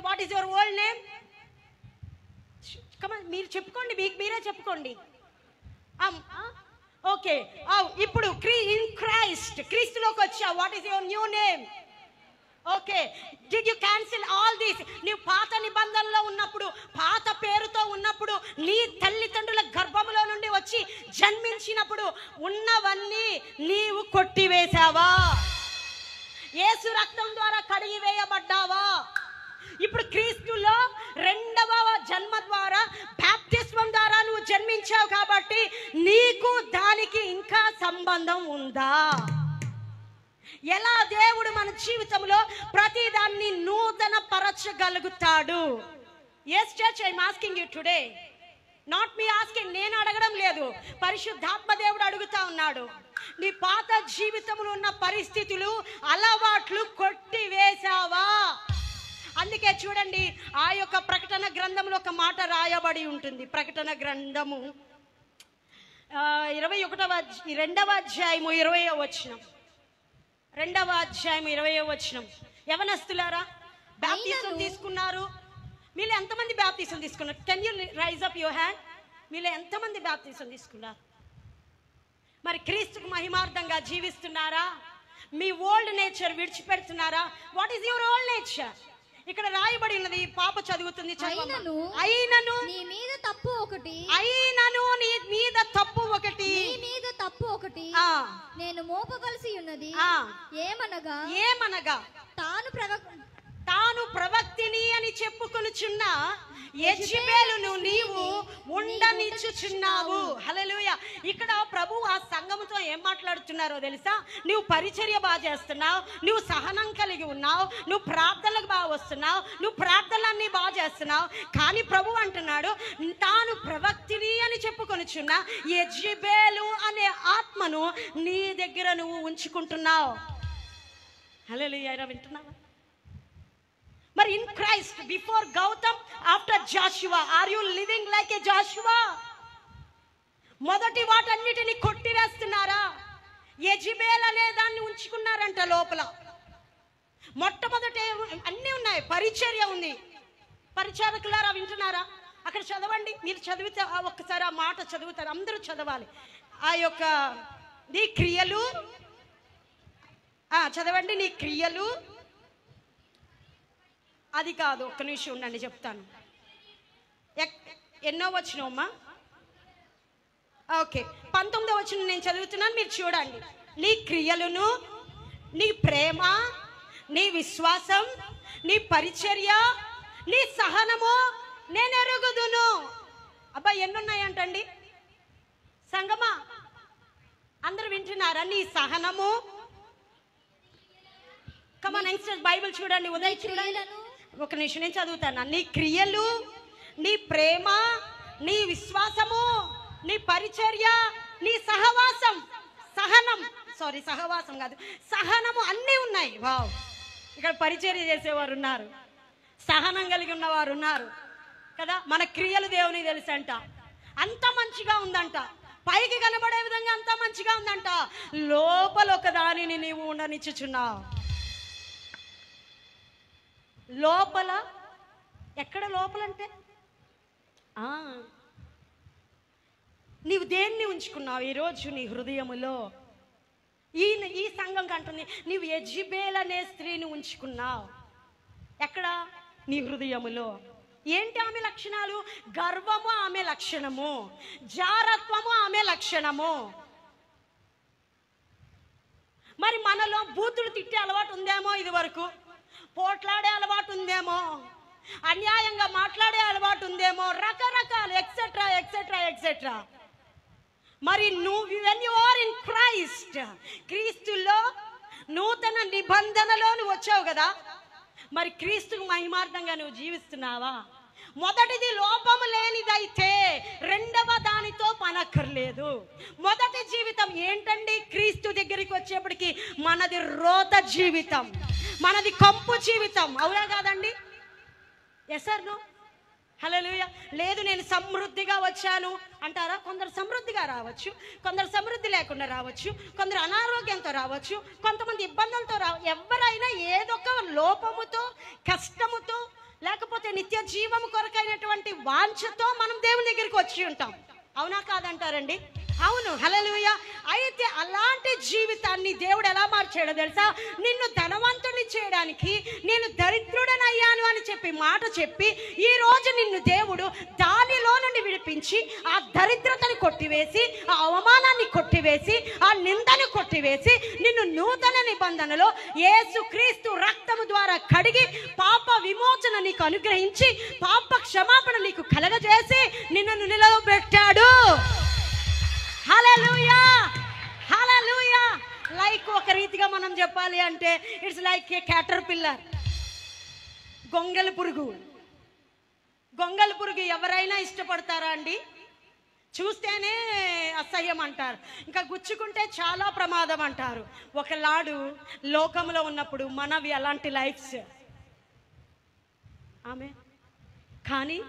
what is your old name? మీరు చెప్పుకోండి, మీకు మీరే చెప్పుకోండి. ఓకే, ఇప్పుడు ఇన్ క్రైస్ట్, క్రీస్తులోకి వచ్చావు. What is your new name? Okay, did you cancel all these? నీవు పాత నిబంధనలో ఉన్నప్పుడు, పాత పేరుతో ఉన్నప్పుడు, నీ తల్లిదండ్రుల గర్భములో నుండి వచ్చి జన్మించినప్పుడు ఉన్నవన్నీ నీవు కొట్టివేశావా? యేసు రక్తం ద్వారా కడిగి వేయబడ్డావా? ఇప్పుడు క్రీస్తులో రెండవ జన్మ ద్వారా, బాప్తిస్మం ద్వారా నువ్వు జన్మించావు కాబట్టి నీకు దానికి ఇంకా సంబంధం ఉందా? ఎలా దేవుడు మన జీవితంలో ప్రతి దాన్ని నూతన పరచగలుగుతాడు? yes church, I'm asking you today, not me asking. నేను అడగడం లేదు, పరిశుద్ధాత్మ దేవుడు అడుగుతా ఉన్నాడు. నీ పాత జీవితంలో ఉన్న పరిస్థితులు, అలవాట్లు కొట్టివేశావా? అందుకే చూడండి, ఆ యొక్క ప్రకటన గ్రంథంలో ఒక మాట రాయబడి ఉంటుంది. ప్రకటన గ్రంథము 2వ అధ్యాయము 20వ వచనం. 2వ అధ్యాయం 20వ వచనం. యవనస్తులారా, బాప్తిసం తీసుకున్నారు. మీలో ఎంతమంది బాప్తిసం తీసుకున్నారు? Can you raise up your hand? మీలో ఎంతమంది బాప్తిసం తీసుకున్నారు? మరి క్రీస్తుకు మహిమార్థంగా జీవిస్తున్నారా? మీ ఓల్డ్ నేచర్ విడిచిపెడుతున్నారా? What is your old nature? ఇక్కడ రాయబడి ఉన్నది, పాప చదువుతుంది. అయినను నీ మీద తప్పు ఒకటి, అయినను నీ మీద తప్పు ఒకటి, నీ మీద తప్పు ఒకటి నేను మోపవలసి ఉన్నది. ఏమనగా తాను ప్రవక్తిని అని చెప్పుకొనుచున్న యెజబెలును నీవు ఉండనిచ్చుచున్నావు. హల్లెలూయా. ఇక్కడ ప్రభు ఆ సంఘముతో ఏం మాట్లాడుతున్నారో తెలుసా? నువ్వు పరిచర్య బాగా చేస్తున్నావు, నువ్వు సహనం కలిగి ఉన్నావు, నువ్వు ప్రార్థనలకు బాగా వస్తున్నావు, నువ్వు ప్రార్థనలన్నీ బాగా చేస్తున్నావు. కానీ ప్రభు అంటున్నాడు, తాను ప్రవక్తిని అని చెప్పుకొనుచున్న యెజబెలు అనే ఆత్మను నీ దగ్గర నువ్వు ఉంచుకుంటున్నావు. హల్లెలూయా. వింటున్నావా? మరి in Christ, before Gautam, after Joshua, are you living like a Joshua? మొదటి వాటన్నిటిని కొట్టివేస్తున్నారా? యెజబెల్ అనే దాన్ని ఉంచుకున్నారంట లోపల. మొట్టమొదట అన్నీ ఉన్నాయి, పరిచర్య ఉంది. పరిచారకులారా వింటున్నారా? అక్కడ చదవండి, మీరు చదివితే ఒక్కసారి ఆ మాట చదువుతారు, అందరూ చదవాలి. ఆ యొక్క నీ క్రియలు చదవండి. నీ క్రియలు, అది కాదు, ఒక్క నిమిషం ఉండండి చెప్తాను. ఎన్నో వచనమ్మా? ఓకే, 19వ వచనం నేను చదువుతున్నాను, మీరు చూడండి. నీ క్రియలను, నీ ప్రేమ, నీ విశ్వాసం, నీ పరిచర్య, నీ సహనము నేను ఎరుగుదును. అబ్బా, ఎన్నున్నాయంటండి సంగమా? అందరూ వింటున్నారా? నీ సహనము. కమాన్ యంగ్స్టర్స్, బైబిల్ చూడండి, ఉదయం చూడండి. ఒక నిమిషం నేను చదువుతాను. నీ క్రియలు, నీ ప్రేమ, నీ విశ్వాసము, నీ పరిచర్య, నీ సహవాసం, సహవాసం కాదు, సహనము అన్నీ ఉన్నాయి. వావ్, ఇక్కడ పరిచర్య చేసేవారు ఉన్నారు, సహనం కలిగి ఉన్నవారు ఉన్నారు కదా. మన క్రియలు దేవునికి తెలుసంట. అంత మంచిగా ఉందంట, పైకి కనబడే విధంగా అంత మంచిగా ఉందంట, లోపల ఒక దానిని నీవు ఉండనిచ్చుచున్నావు. లోపల ఎక్కడ? లోపలంటే నీవు దేన్ని ఉంచుకున్నావు ఈరోజు నీ హృదయములో? ఈ సంఘం కంటుంది, నీవు యెజబెల్ అనే స్త్రీని ఉంచుకున్నావు. ఎక్కడ? నీ హృదయములో. ఏంటి ఆమె లక్షణాలు? గర్వము ఆమె లక్షణము, జారత్వము ఆమె లక్షణము. మరి మనలో బూతులు తిట్టే అలవాటు ఉందేమో, ఇది వరకు పోట్లాడే అలవాటు ఉందేమో, అన్యాయంగా మాట్లాడే అలవాటు ఉందేమో, రకరకాలు ఎక్సెట్రా ఎక్సెట్రా ఎక్సెట్రా. మరి నువ్వు when you are in Christ, క్రీస్తులో నూతన నిబంధనలో నువ్వు వచ్చావు కదా, మరి క్రీస్తుకు మహిమార్థంగా నువ్వు జీవిస్తున్నావా? మొదటిది లోపము లేనిదైతే రెండవ దానితో పనక్కర్లేదు. మొదటి జీవితం ఏంటండి? క్రీస్తు దగ్గరికి వచ్చేప్పటికి మనది రోత జీవితం, మనది కంపు జీవితం. అవునా కాదండి? Yes or no? హల్లెలూయా. లేదు, నేను సమృద్ధిగా వచ్చాను అంటారా? కొందరు సమృద్ధిగా రావచ్చు, కొందరు సమృద్ధి లేకుండా రావచ్చు, కొందరు అనారోగ్యంతో రావచ్చు, కొంతమంది ఇబ్బందులతో ఎవరైనా ఏదొక లోపముతో, కష్టముతో, లేకపోతే నిత్య జీవము కొరకైనటువంటి వాంఛతో మనం దేవుని దగ్గరికి వచ్చి ఉంటాం. అవునా కాదంటారండి? అవును. హల్లెలూయా. అయితే అలాంటి జీవితాన్ని దేవుడు ఎలా మార్చాడో తెలుసా? నిన్ను ధనవంతుని చేయడానికి నేను దరిద్రుడనయ్యాను అని చెప్పి మాట చెప్పి ఈ రోజు నిన్ను దేవుడు దానిలో నుండి విడిపించి ఆ దరిద్రతని కొట్టివేసి, ఆ అవమానాన్ని కొట్టివేసి, ఆ నిందను కొట్టివేసి నిన్ను నూతన నిబంధనలో యేసుక్రీస్తు రక్తము ద్వారా కడిగి పాప విమోచన నీకు అనుగ్రహించి పాప క్షమాపణ నీకు కలగజేసి నిన్ను నిలవబెట్టాడు. హల్లెలూయా, హల్లెలూయా. లైక్ ఒక రీతిగా మనం చెప్పాలి అంటే ఇట్స్ లైక్ ఏ క్యాటర్ పిల్లర్, గొంగళి పురుగు. గొంగళి పురుగు ఎవరైనా ఇష్టపడతారా అండి? చూస్తేనే అసహ్యం అంటారు, ఇంకా గుచ్చుకుంటే చాలా ప్రమాదం అంటారు. ఒకలాడు లోకంలో ఉన్నప్పుడు మనవి అలాంటి లైఫ్స్. ఆమె కానీ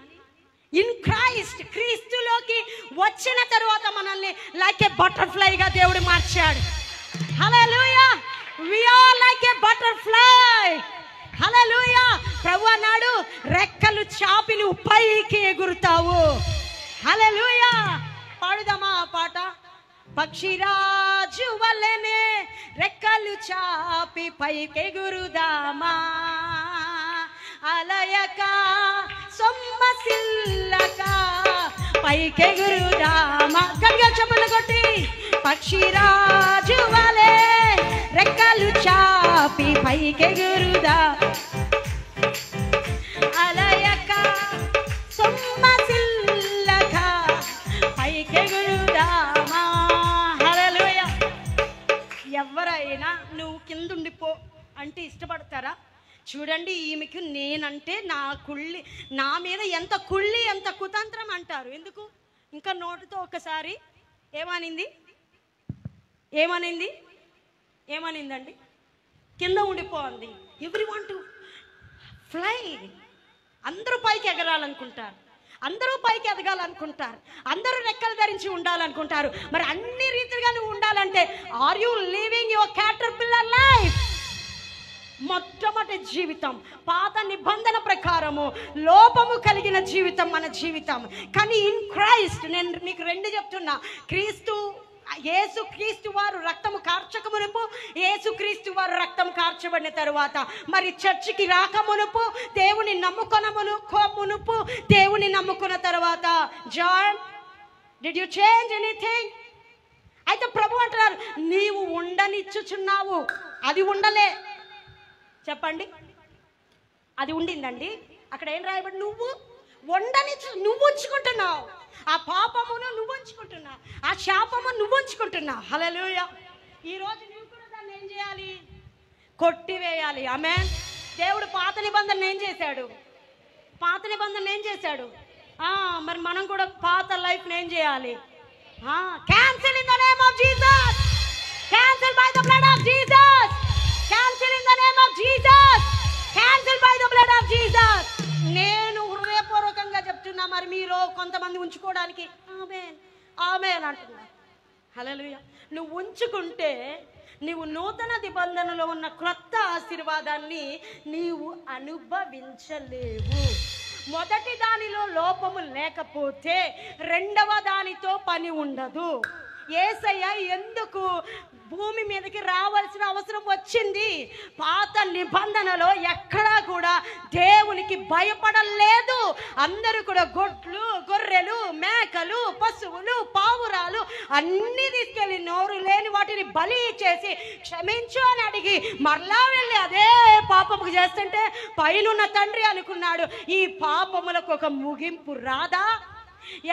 ఇన్ క్రైస్ట్, క్రీస్తులోకి వచ్చిన తరువాత మనల్ని లైక్ ఏ బటర్ఫ్లైగా దేవుడు మార్చాడు. Hallelujah. We are like a butterfly. Hallelujah. ప్రభు అన్నాడు, రెక్కలు చాపి నువ్వు పైకి ఎగురుతావు. హల్లెలూయా. పాడుదామా ఆ పాట? పక్షిరాజు వలెనే రెక్కలు చాపి పైకి ఎగురుదామా, అలయక సొమ్మసిల్లక పైకెగురుదామా. గట్టిగా చప్పట్లు కొట్టి పక్షిరాజు వలె రెక్కలు చాపి పైకెగురుదా, అలయక సొమ్మసిల్లక పైకెగురుదామా. హల్లెలూయా. ఎవరైనా నువ్వు కిందుండిపో అంటే ఇష్టపడతారా? చూడండి, ఈమెకు నేనంటే నా మీద ఎంత కుళ్ళి ఎంత కుతంత్రం అంటారు. ఎందుకు? ఇంకా నోటితో ఒకసారి ఏమనిందండి? కింద ఉండిపోంది. Every want to fly. అందరూ పైకి ఎగరాలనుకుంటారు, అందరూ పైకి ఎదగాలనుకుంటారు, అందరూ రెక్కలు ధరించి ఉండాలనుకుంటారు. మరి అన్ని రీతిగా నువ్వు ఉండాలంటే are you living your caterpillar life? మొట్టమొదటి జీవితం పాత నిబంధన ప్రకారము లోపము కలిగిన జీవితం మన జీవితం. కానీ ఇన్ క్రైస్ట్, నేను మీకు రెండు చెప్తున్నా. యేసుక్రీస్తు వారు రక్తము కార్చక మునుపు, యేసుక్రీస్తు వారు రక్తం కార్చబడిన తరువాత, మరి చర్చికి రాక మునుపు, దేవుని మునుపు, దేవుని నమ్ముకున్న తర్వాత, John did you change anything? అయితే ప్రభు అంటున్నారు, నీవు ఉండనిచ్చుచున్నావు. అది ఉండలే. చెప్పండి, అది ఉండిందండి? అక్కడ ఏం రాయబడి? నువ్వు ఉంచుకుంటున్నావు. ఆ పాపమును నువ్వు ఉంచుకుంటున్నావు, ఆ శాపము నువ్వు ఉంచుకుంటున్నావు. హల్లెలూయా. ఈరోజు నువ్వు కూడా దాన్ని ఏం చేయాలి? కొట్టివేయాలి. ఆమేన్. దేవుడు పాత నిబంధన ఏం చేశాడు? మరి మనం కూడా పాత లైఫ్ ఏం చేయాలి? Cancel in the name of Jesus. Cancel by the blood of Jesus. Cancel in the name of Jesus. Cancel by the blood of Jesus. నేను హృదయపూర్వకంగా చెప్తున్నా. మరి మీరు కొంతమంది ఉంచుకోవడానికి ఆమేన్ ఆమేన్ అంటున్నారు. హల్లెలూయా. నువ్వు ఉంచుకుంటే నీవు నూతన నిబంధనలో ఉన్న క్రొత్త ఆశీర్వాదాన్ని నీవు అనుభవించలేవు. మొదటి దానిలో లోపము లేకపోతే రెండవ దానితో పని ఉండదు. యేసయ్య ఎందుకు భూమి మీదకి రావాల్సిన అవసరం వచ్చింది? పాత నిబంధనలో ఎక్కడా కూడా దేవునికి భయపడలేదు. అందరూ కూడా గొడ్లు, గొర్రెలు, మేకలు, పశువులు, పావురాలు అన్నీ తీసుకెళ్ళి నోరు లేని వాటిని బలి చేసి క్షమించు అని అడిగి మరలా వెళ్ళి అదే పాపముకు చేస్తుంటే పైనున్న తండ్రి అనుకున్నాడు, ఈ పాపములకు ఒక ముగింపు రాదా?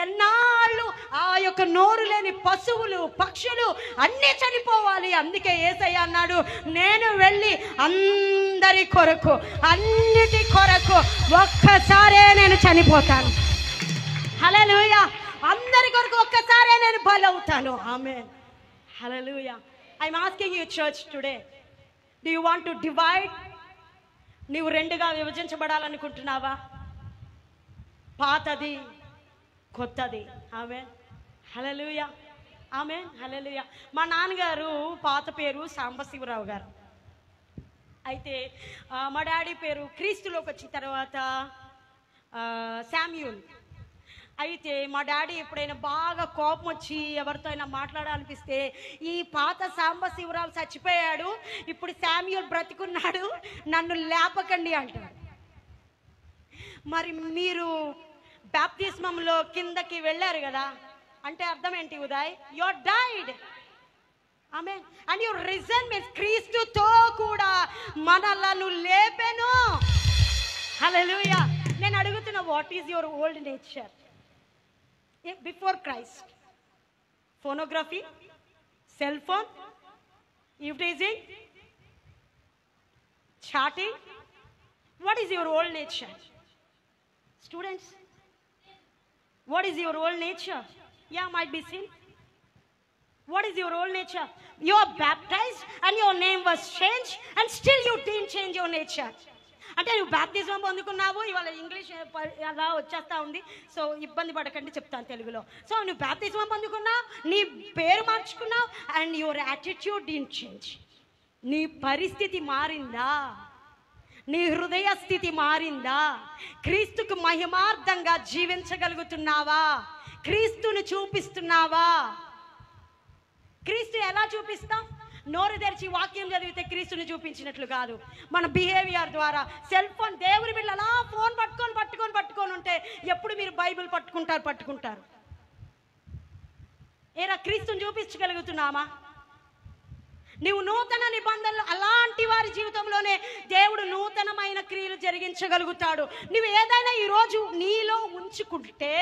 ఎన్నాళ్ళు ఆ యొక్క నోరు లేని పశువులు, పక్షులు అన్నీ చనిపోవాలి. అందుకే యేసయ్య అన్నాడు, నేను వెళ్ళి అందరి కొరకు, అన్నిటి కొరకు ఒక్కసారే నేను చనిపోతాను. హల్లెలూయా. అందరి కొరకు ఒక్కసారే నేను బలవుతాను. Amen. Hallelujah. I'm asking you church today, do you want to divide? నీవు రెండుగా విభజించబడాలనుకుంటున్నావా? పాతది, కొత్తది. ఆమేన్. హల్లెలూయా. ఆమేన్. హల్లెలూయా. మా నాన్నగారు పాత పేరు సాంబశివరావు గారు. అయితే మా డాడీ పేరు క్రీస్తులోకి వచ్చిన తర్వాత శామ్యూల్. అయితే మా డాడీ ఎప్పుడైనా బాగా కోపం వచ్చి ఎవరితో అయినా మాట్లాడాలనిపిస్తే, ఈ పాత సాంబశివరావు చచ్చిపోయాడు, ఇప్పుడు శామ్యూల్ బ్రతికున్నాడు, నన్ను లేపకండి అంటాడు. మరి మీరు బాప్తిస్మంలో కిందకి వెళ్ళారు కదా, అంటే అర్థం ఏంటి ఉదయ్? You are died. ఆమేన్. అండ్ యు రిజన్ మీన్స్ క్రీస్తుతో కూడా మనలను లేపెను. హల్లెలూయా. నేను అడుగుతున్నా, what is your old nature before Christ? Pornography, cell phone, eve teasing, chatting. What is your old nature? Students, what is your old nature? Yeah, might be sin. What is your old nature? You are baptized and your name was changed and still you didn't change your nature. అంటే నువ్వు బాప్తిజం పొందుకున్నావు, ఇవాళ English అలా వచ్చేస్తా ఉంది, so ఇబ్బంది పడకండి, చెప్తాను తెలుగులో. సో నువ్వు బాప్తిజం పొందుకున్నావు, నీ పేరు మార్చుకున్నావు, and your attitude didn't change. నీ పరిస్థితి మారిందా? నీ హృదయ స్థితి మారిందా? క్రీస్తుకు మహిమార్థంగా జీవించగలుగుతున్నావా? క్రీస్తును చూపిస్తున్నావా? క్రీస్తు ఎలా చూపిస్తాం? నోరు తెరిచి వాక్యం చదివితే క్రీస్తుని చూపించినట్లు కాదు, మన బిహేవియర్ ద్వారా. సెల్ ఫోన్, దేవుని బిడ్డలు అలా ఫోన్ పట్టుకొని ఉంటే ఎప్పుడు మీరు బైబిల్ పట్టుకుంటారు? ఏరా క్రీస్తుని చూపించగలుగుతున్నామా? నీవు నూతన నిబంధనలు, అలాంటి వారి జీవితంలోనే దేవుడు నూతనమైన క్రియలు జరిగించగలుగుతాడు. నువ్వు ఏదైనా ఈరోజు నీలో ఉంచుకుంటే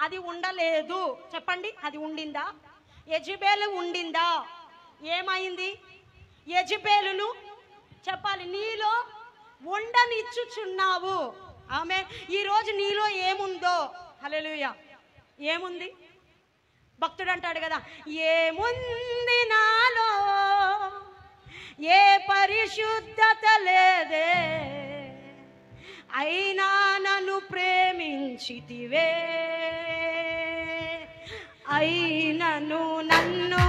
అది ఉండలేదు. చెప్పండి, అది ఉండిందా? యెజబెలు ఉండిందా? ఏమైంది? యెజబెలును చెప్పాలి, నీలో ఉండనిచ్చుచున్నావు. ఆమె ఈరోజు నీలో ఏముందో, హల్లెలూయా, ఏముంది? భక్తుడు అంటాడు కదా, ఏముంది నాలో, ఏ పరిశుద్ధత లేదే, అయినా నన్ను ప్రేమించితివే, అయినను నన్ను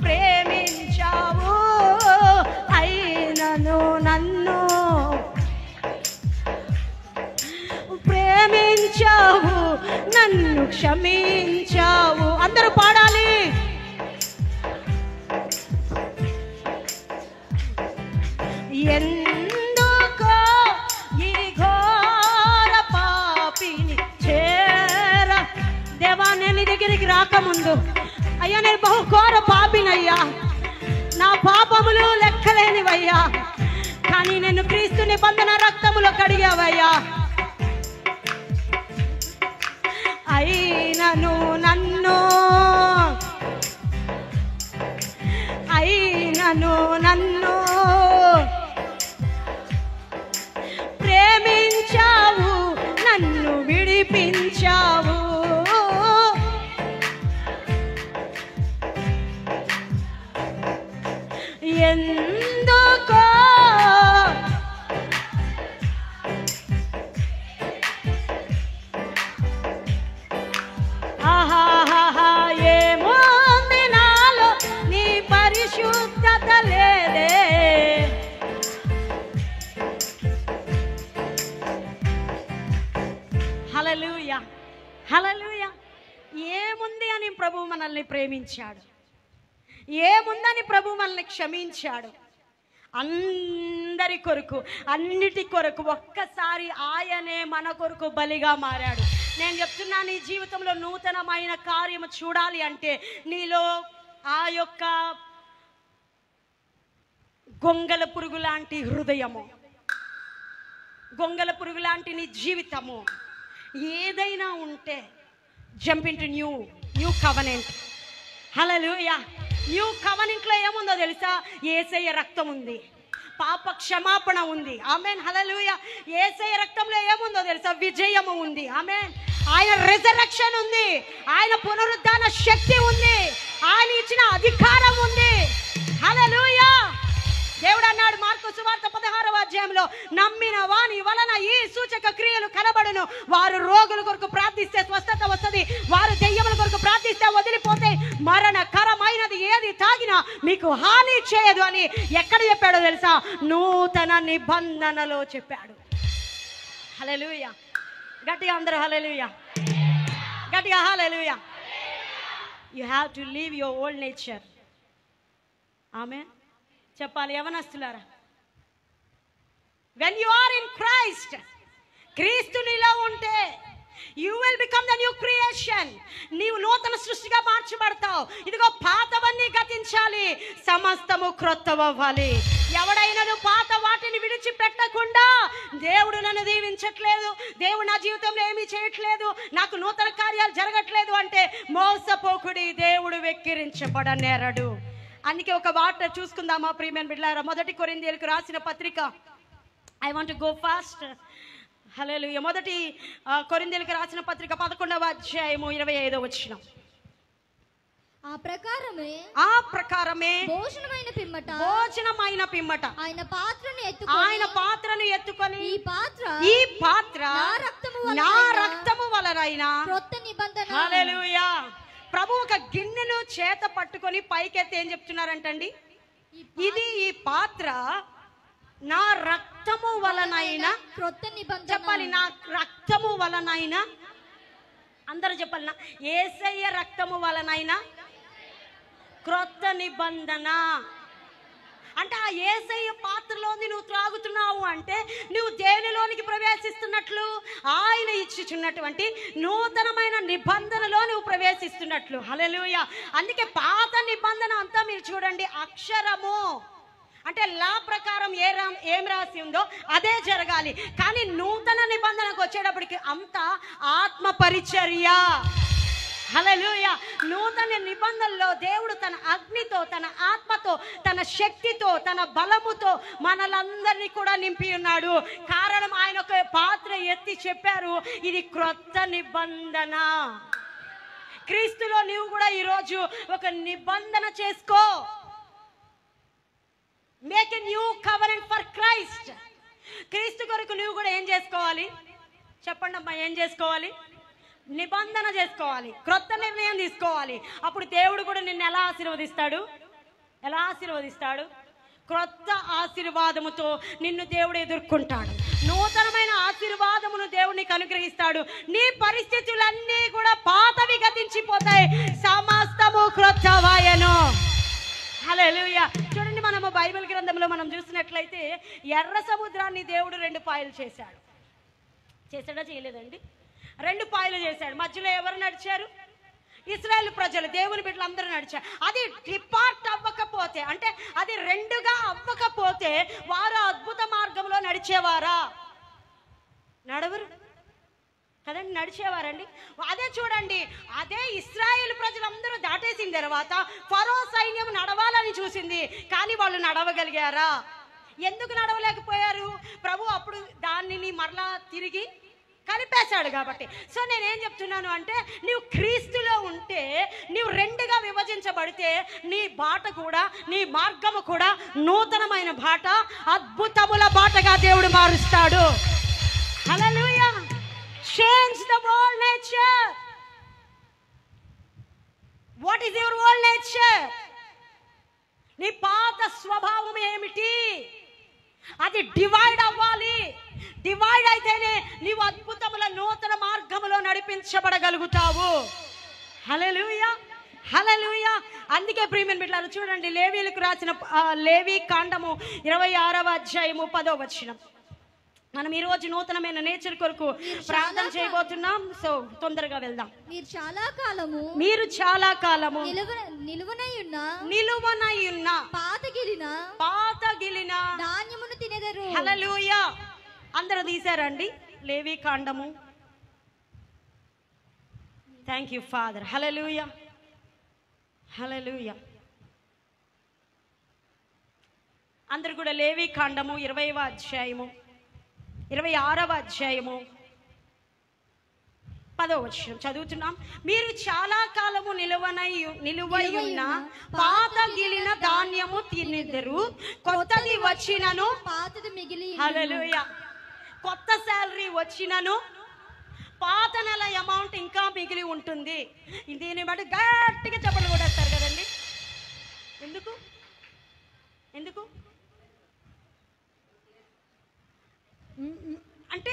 ప్రేమించావు, అయినను నన్ను ప్రేమించావు, నన్ను క్షమించావు. అందరూ పాడాలి. ఎందుకో ఈ ఘోర పాపిని చేర. దేవా, నేను నీ దగ్గరికి రాకముందు అయ్యా నేను బహు ఘోర పాపినయ్యా, నా పాపములు లెక్కలేనివయ్యా, కానీ నేను క్రీస్తు నిబంధన రక్తములో కడిగావయ్యా. అయినను నన్ను ప్రేమించావు, నన్ను విడిపించావు. ఎందుకో ఏముంది నాలో, నీ పరిశుద్ధత లేదే. హల్లెలూయా, హల్లెలూయా. ఏముంది అని ప్రభు మనల్ని ప్రేమించాడు, ఏముందని ప్రభు మనల్ని క్షమించాడు. అందరి కొరకు, అన్నిటి కొరకు ఒక్కసారి ఆయనే మన కొరకు బలిగా మారాడు. నేను చెప్తున్నా, నీ జీవితంలో నూతనమైన కార్యము చూడాలి అంటే నీలో ఆ యొక్క గొంగల పురుగు లాంటి హృదయము, గొంగల పురుగు లాంటి నీ జీవితము ఏదైనా ఉంటే జంప్ ఇంటు న్యూ కవెనెంట్. హల్లెలూయా. న్యూ కవెనెంట్లో ఏముందో తెలుసా? యేసయ్య రక్తం ఉంది, పాప క్షమాపణ ఉంది. ఆమేన్, హల్లెలూయా. యేసయ్య రక్తంలో ఏముందో తెలుసా? విజయము ఉంది. ఆమేన్. ఆయన రిజరెక్షన్ ఉంది, ఆయన పునరుద్ధాన శక్తి ఉంది, ఆయన ఇచ్చిన అధికారం ఉంది. హల్లెలూయా. దేవుడు అన్నాడు మార్కు సువార్త 16వ అధ్యాయంలో, నమ్మిన వాని వలన ఈ సూచక క్రియలు కనబడును. వారు రోగుల కొరకు ప్రార్థిస్తే స్వస్థత వస్తుంది, వారు దెయ్యముల కొరకు ప్రార్థిస్తే వదిలిపోతే, మరణకరమైనది ఏది తాగినా మీకు హాని చేయదు అని ఎక్కడ చెప్పాడో తెలుసా? నూతన నిబంధనలో చెప్పాడు. హల్లెలూయా. గట్టిగా అందరూ హల్లెలూయా, గట్టిగా hallelujah. You have to leave your old nature. Amen చెప్పాలి యవనస్తులారా. When you are in Christ, క్రీస్తు నీలో ఉంటే you will become the new creation. నీవు నూతన సృష్టిగా మార్చబడతావు. ఇదిగో పాతవన్నీ గతించాలి, సమస్తము క్రొత్తవ్వాలి. ఎవడైనా పాత వాటిని విడిచిపెట్టకుండా దేవుడు నన్ను దీవించట్లేదు, దేవుడు నా జీవితంలో ఏమీ చేయట్లేదు, నాకు నూతన కార్యాలు జరగట్లేదు అంటే మోసపోకుడి, దేవుడు వెక్కిరించబడనేరడు. అందుకే ఒక మాట చూసుకుందామా ప్రియమైన బిడ్డలారా? మొదటి కొరింథీయులకు రాసిన పత్రిక, I want to go fast. Hallelujah. మొదటి కొరింథీయులకు రాసిన పత్రిక 11వ అధ్యాయము 25వ వచనం. ఆ ప్రకారమే భోజనమైన పిమ్మట ఆయన పాత్రను ఎత్తుకొని ఈ పాత్ర నా రక్తము వలనైన క్రొత్త నిబంధన. హల్లెలూయా. ప్రభు ఒక గిన్నెను చేత పట్టుకొని పైకెత్తి ఏం చెప్తున్నారంటండి? ఇది ఈ పాత్ర నా రక్తము వలనైన క్రొత్త నిబంధన. చెప్పాలి, నా రక్తము వలనైన. అందరూ చెప్పాలి, నా యేసయ్య రక్తము వలనైన క్రొత్త నిబంధన. అంటే ఆ యేసయ్య పాత్రలోని నువ్వు త్రాగుతున్నావు అంటే నువ్వు దేనిలోనికి ప్రవేశిస్తున్నట్లు? ఆయన ఇచ్చుచున్నటువంటి నూతనమైన నిబంధనలో నువ్వు ప్రవేశిస్తున్నట్లు. హల్లెలూయా. అందుకే పాత నిబంధన అంతా మీరు చూడండి, అక్షరము అంటే లా ప్రకారం ఏం రాసి ఉందో అదే జరగాలి. కానీ నూతన నిబంధనకు వచ్చేటప్పటికి అంతా ఆత్మ పరిచర్య. హల్లెలూయా. నూతన నిబంధనలో దేవుడు తన అగ్నితో, తన ఆత్మతో, తన శక్తితో, తన బలముతో మనలందరినీ కూడా నింపి ఉన్నాడు. కారణం ఆయన ఒక పాత్ర ఎత్తి చెప్పారు, ఇది క్రొత్త నిబంధన. క్రీస్తులో నీవు కూడా ఈరోజు ఒక నిబంధన చేసుకో. Make a new covenant for Christ. క్రీస్తు కొరకు నువ్వు కూడా ఏం చేసుకోవాలి చెప్పండి అమ్మా? ఏం చేసుకోవాలి? నిబంధన చేసుకోవాలి, క్రొత్త నిర్ణయం తీసుకోవాలి. అప్పుడు దేవుడు కూడా నిన్ను ఎలా ఆశీర్వదిస్తాడు? ఎలా ఆశీర్వదిస్తాడు? క్రొత్త ఆశీర్వాదముతో నిన్ను దేవుడు ఎదుర్కొంటాడు. నూతనమైన ఆశీర్వాదమును దేవుడు నీకు అనుగ్రహిస్తాడు. నీ పరిస్థితులన్నీ కూడా పాతవి గతించిపోతాయి, సమస్తము క్రొత్తవాయను. హల్లెలూయా. చూడండి, మనము బైబిల్ గ్రంథంలో మనం చూసినట్లయితే ఎర్ర సముద్రాన్ని దేవుడు 2 పాయలు చేశాడు. చేశాడా? చేయలేదండి. 2 పాయలు చేశాడు. మధ్యలో ఎవరు నడిచారు? ఇశ్రాయేలు ప్రజలు, దేవుని బిడ్డలు అందరూ నడిచారు. అది డిపార్ట్ అవ్వకపోతే, అంటే అది 2గా అవ్వకపోతే వారు అద్భుత మార్గంలో నడిచేవారా? నడవరు కదండి, నడిచేవారండి. అదే చూడండి, అదే ఇశ్రాయేలు ప్రజలందరూ దాటేసిన తర్వాత ఫరో సైన్యం నడవాలని చూసింది, కానీ వాళ్ళు నడవగలిగారా? ఎందుకు నడవలేకపోయారు? ప్రభు అప్పుడు దానిని మరలా తిరిగి కలిపేశాడు కాబట్టి. సో నేనేం చెప్తున్నాను అంటే, నీవు క్రీస్తులో ఉంటే, నీవు 2గా విభజించబడితే నీ బాట కూడా, నీ మార్గము కూడా నూతనమైన బాట, అద్భుతముల బాటగా దేవుడు మారుస్తాడు. హల్లెలూయా. Change the old nature. What is your old nature? నీ పాత స్వభావం ఏమిటి? అది డివైడ్ అవ్వాలి. డివైడ్ అయితేనే నీవు అద్భుతముల నూతన మార్గములో నడిపించబడగలుగుతావు. హల్లెలూయా, హల్లెలూయా. అందుకే ప్రియమైన బిడ్డలారా చూడండి, లేవీయులకు రాసిన లేవి కాండము 26వ అధ్యాయము 10వ వచనం. మనం ఈ రోజు నూతనమైన నేచర్ కొరకు ప్రార్థన చేయబోతున్నాం. సో తొందరగా వెళ్దాం. మీరు చాలా కాలము నిలువనై ఉన్న పాతగిలిన ధాన్యమును తినెదరు. హల్లెలూయా. అందరూ తీశారండి లేవి కాండము. Thank you father. Hallelujah, hallelujah. అందరు కూడా లేవి కాండము 20వ అధ్యాయము 26వ అధ్యాయము 10వ వచనం చదువుతున్నాం. మీరు చాలా కాలము నిలువై ఉన్న పాతగిలిన ధాన్యము తినెదరు, కొత్తది వచ్చినను పాతది మిగిలి. హల్లెలూయా. కొత్త శాలరీ వచ్చినను పాత నెల అమౌంట్ ఇంకా మిగిలి ఉంటుంది. దీన్ని బట్టి గట్టిగా చెప్పలు కొడేస్తారు కదండి. ఎందుకు? ఎందుకు అంటే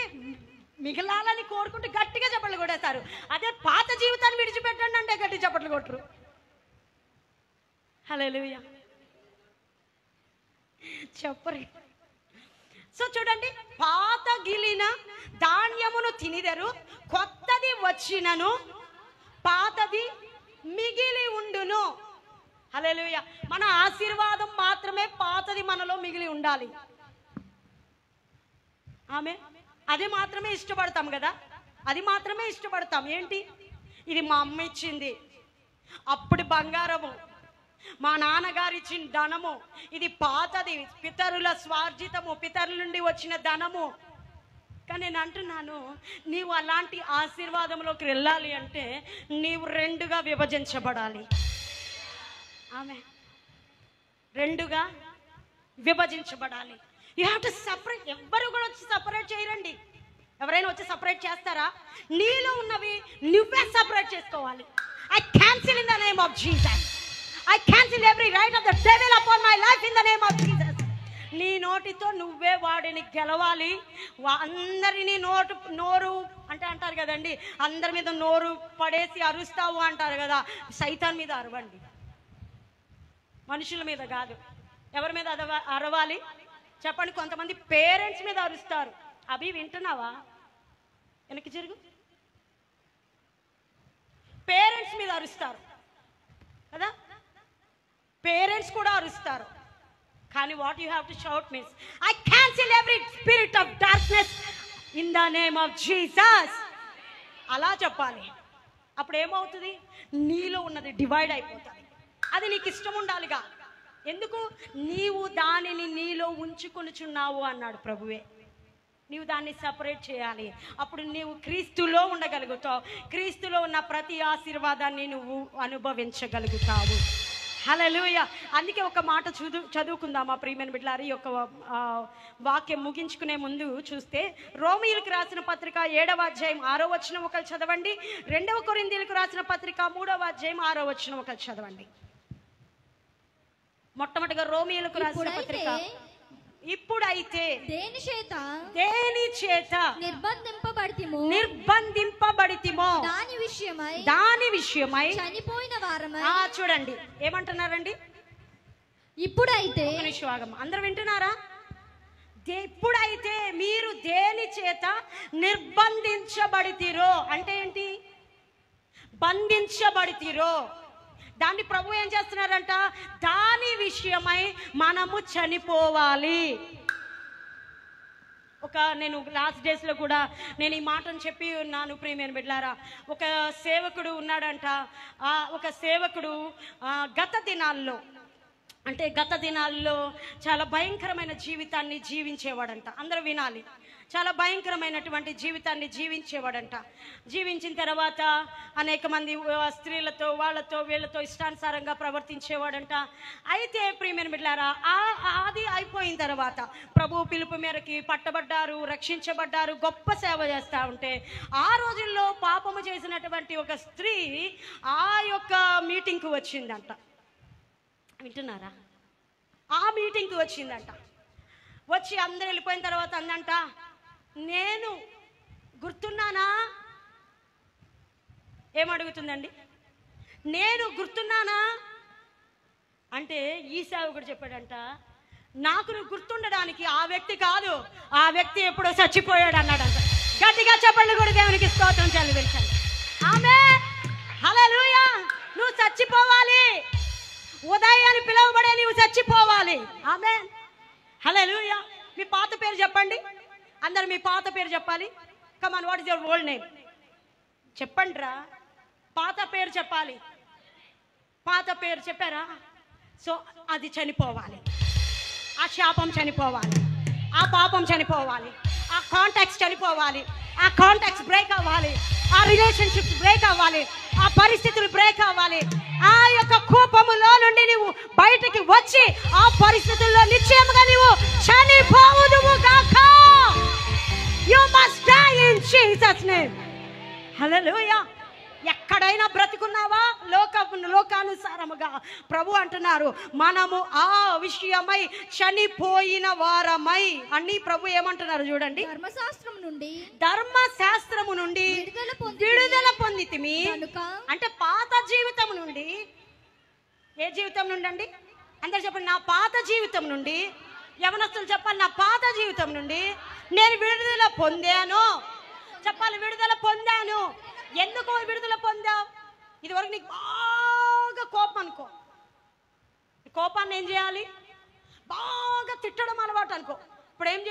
మిగలాలని కోరుకుంటూ గట్టిగా చప్పట్లు కొడేస్తారు. అదే పాత జీవితాన్ని విడిచిపెట్టండి అంటే గట్టి చప్పట్లు కొట్టరు. హల్లెలూయా చెప్పరు. సో చూడండి, పాత గిలిన ధాన్యమును తినిదరు, కొత్తది వచ్చినను పాతది మిగిలి ఉండును. హల్లెలూయా. మన ఆశీర్వాదం మాత్రమే పాతది మనలో మిగిలి ఉండాలి. ఆమె అది మాత్రమే ఇష్టపడతాం కదా, అది మాత్రమే ఇష్టపడతాం. ఏంటి, ఇది మా అమ్మ ఇచ్చింది, అప్పుడు బంగారము, మా నాన్నగారు ఇచ్చిన ధనము, ఇది పాతది, పితరుల స్వార్జితము, పితరుల నుండి వచ్చిన ధనము. కానీ నేను అంటున్నాను, నీవు అలాంటి ఆశీర్వాదంలోకి వెళ్ళాలి అంటే నీవు రెండుగా విభజించబడాలి. ఆమె రెండుగా విభజించబడాలి. You have to separate. ఎవ్వరు కూడా వచ్చి సపరేట్ చేయరండి. ఎవరైనా వచ్చి సపరేట్ చేస్తారా? నీలో ఉన్నవి నువ్వే సపరేట్ చేసుకోవాలి. I cancel in the name of Jesus. I cancel every right of the devil upon my life in the name of Jesus. నీ నోటితో నువ్వే వాడిని గెలవాలి. అందరినీ నోరు అంటే అంటారు కదండి, అందరి మీద నోరు పడేసి అరుస్తావు అంటారు కదా. సైతాన్ మీద అరవండి, మనుషుల మీద కాదు. ఎవరి మీద అరవాలి చెప్పండి? కొంతమంది పేరెంట్స్ మీద అరుస్తారు. అవి వింటున్నావా? వెనక్కి జరుగు. పేరెంట్స్ మీద అరుస్తారు కదా, పేరెంట్స్ కూడా అరుస్తారు. కానీ what you have to shout means, I cancel every spirit of darkness in the name of Jesus. అలా చెప్పాలి. అప్పుడు ఏమవుతుంది? నీలో ఉన్నది డివైడ్ అయిపోతుంది. అది నీకు ఇష్టం ఉండాలిగా. ఎందుకు? నీవు దానిని నీలో ఉంచుకొనుచున్నావు అన్నాడు ప్రభువే. నీవు దాన్ని సపరేట్ చేయాలి. అప్పుడు నీవు క్రీస్తులో ఉండగలుగుతావు. క్రీస్తులో ఉన్న ప్రతి ఆశీర్వాదాన్ని నువ్వు అనుభవించగలుగుతావు. హల్లెలూయా. అందుకే ఒక మాట చదువుకుందామా ప్రియమైన బిడ్డలారా? ఈ యొక్క వాక్యం ముగించుకునే ముందు చూస్తే, రోమీయులకు రాసిన పత్రిక 7వ అధ్యాయం 6వ వచనం ఒకరు చదవండి. 2వ కొరింథీయులకు రాసిన పత్రిక 3వ అధ్యాయం 6వ వచనం ఒకరు చదవండి. మొట్టమొదటిగా రోమీయులకు రాసిన పత్రిక, ఇప్పుడైతే దేని చేత నిర్బంధింపబడితిమో దాని విషయమై చనిపోయిన వారమై. చూడండి ఏమంటున్నారండి? ఇప్పుడైతే, ఒక నిమిషం ఆగమ్మ, అందరూ వింటున్నారా? ఇప్పుడైతే మీరు దేని చేత నిర్బంధించబడితిరో అంటే ఏంటి? బంధించబడితిరో. దాన్ని ప్రభు ఏం చేస్తున్నారంట? దాని విషయమై మనము చనిపోవాలి. నేను లాస్ట్ డేస్లో కూడా నేను ఈ మాటను చెప్పి ఉన్నాను ప్రియమైన బిడ్డలారా. ఒక సేవకుడు ఉన్నాడంట. ఒక సేవకుడు గత దినాల్లో చాలా భయంకరమైన జీవితాన్ని జీవించేవాడంట. అందరూ వినాలి. చాలా భయంకరమైనటువంటి జీవితాన్ని జీవించేవాడంట. జీవించిన తర్వాత అనేక మంది స్త్రీలతో, వాళ్ళతో, వీళ్ళతో ఇష్టానుసారంగా ప్రవర్తించేవాడంట. అయితే ప్రియమైన బిడ్డలారా, అది అయిపోయిన తర్వాత ప్రభు పిలుపు మేరకి పట్టబడ్డారు, రక్షించబడ్డారు, గొప్ప సేవ చేస్తూ ఉంటే ఆ రోజుల్లో పాపము చేసినటువంటి ఒక స్త్రీ ఆ యొక్క మీటింగ్కి వచ్చిందంట. వింటున్నారా? ఆ మీటింగ్కి వచ్చిందంట. వచ్చి అందరు వెళ్ళిపోయిన తర్వాత అందంట, నేను గుర్తున్నానా? ఏమడుగుతుందండి? నేను గుర్తున్నానా అంటే ఈ సేవకుడు చెప్పాడంట, నాకు నువ్వు గుర్తుండడానికి ఆ వ్యక్తి కాదు, ఆ వ్యక్తి ఎప్పుడో చచ్చిపోయాడు అన్నాడంట. గట్టిగా చెప్పండి కూడా, దేవునికి స్తోత్రం చెల్లించండి. ఆమేన్, హల్లెలూయా. నువ్వు చచ్చిపోవాలి. ఉదయాన్ని పిలువబడే నీవు చచ్చిపోవాలి. ఆమేన్, హల్లెలూయా. మీ పాత పేరు చెప్పండి. అందరు మీ పాత పేరు చెప్పాలి. Come on, what is your old name? చెప్పండి రా. పాత పేరు చెప్పాలి. పాత పేరు చెప్పారా? సో అది చనిపోవాలి. ఆ శాపం చనిపోవాలి. ఆ పాపం చనిపోవాలి. ఆ కాంటాక్ట్స్ చనిపోవాలి. ఆ కాంటాక్ట్స్ బ్రేక్ అవ్వాలి. ఆ రిలేషన్షిప్స్ బ్రేక్ అవ్వాలి. ఆ పరిస్థితులు బ్రేక్ అవ్వాలి. ఆ యొక్క కోపములో నుండి నీవు బయటికి వచ్చి ఆ పరిస్థితుల్లో నిశ్చయముగా నీవు చనిపోవుదువు గాక. You must die in Jesus name. హల్లెలూయా. ఎక్కడైనా బ్రతికున్నావా? లోకానుసారముగా ప్రభు అంటున్నారు, మనము ఆ విషయమై చనిపోయిన వారమై అని ప్రభు ఏమంటున్నారు చూడండి. ధర్మశాస్త్రము నుండి విడుదల పొందితిమి అంటే పాత జీవితం నుండి. ఏ జీవితం నుండి అండి? అందరు చెప్పండి, నా పాత జీవితం నుండి. యవనస్తులు చెప్పాలి, నా పాత జీవితం నుండి నేను విడుదల పొందాను. చెప్పాలి, విడుదల పొందాను. ఎందుకు విడుదల పొందావు? ఇదివరకు నీకు బాగా కోపం అనుకో, కోపాన్ని ఏం చేయాలి? బాగా తిట్టడం అలవాటు అనుకో. ఇప్పుడు ఏం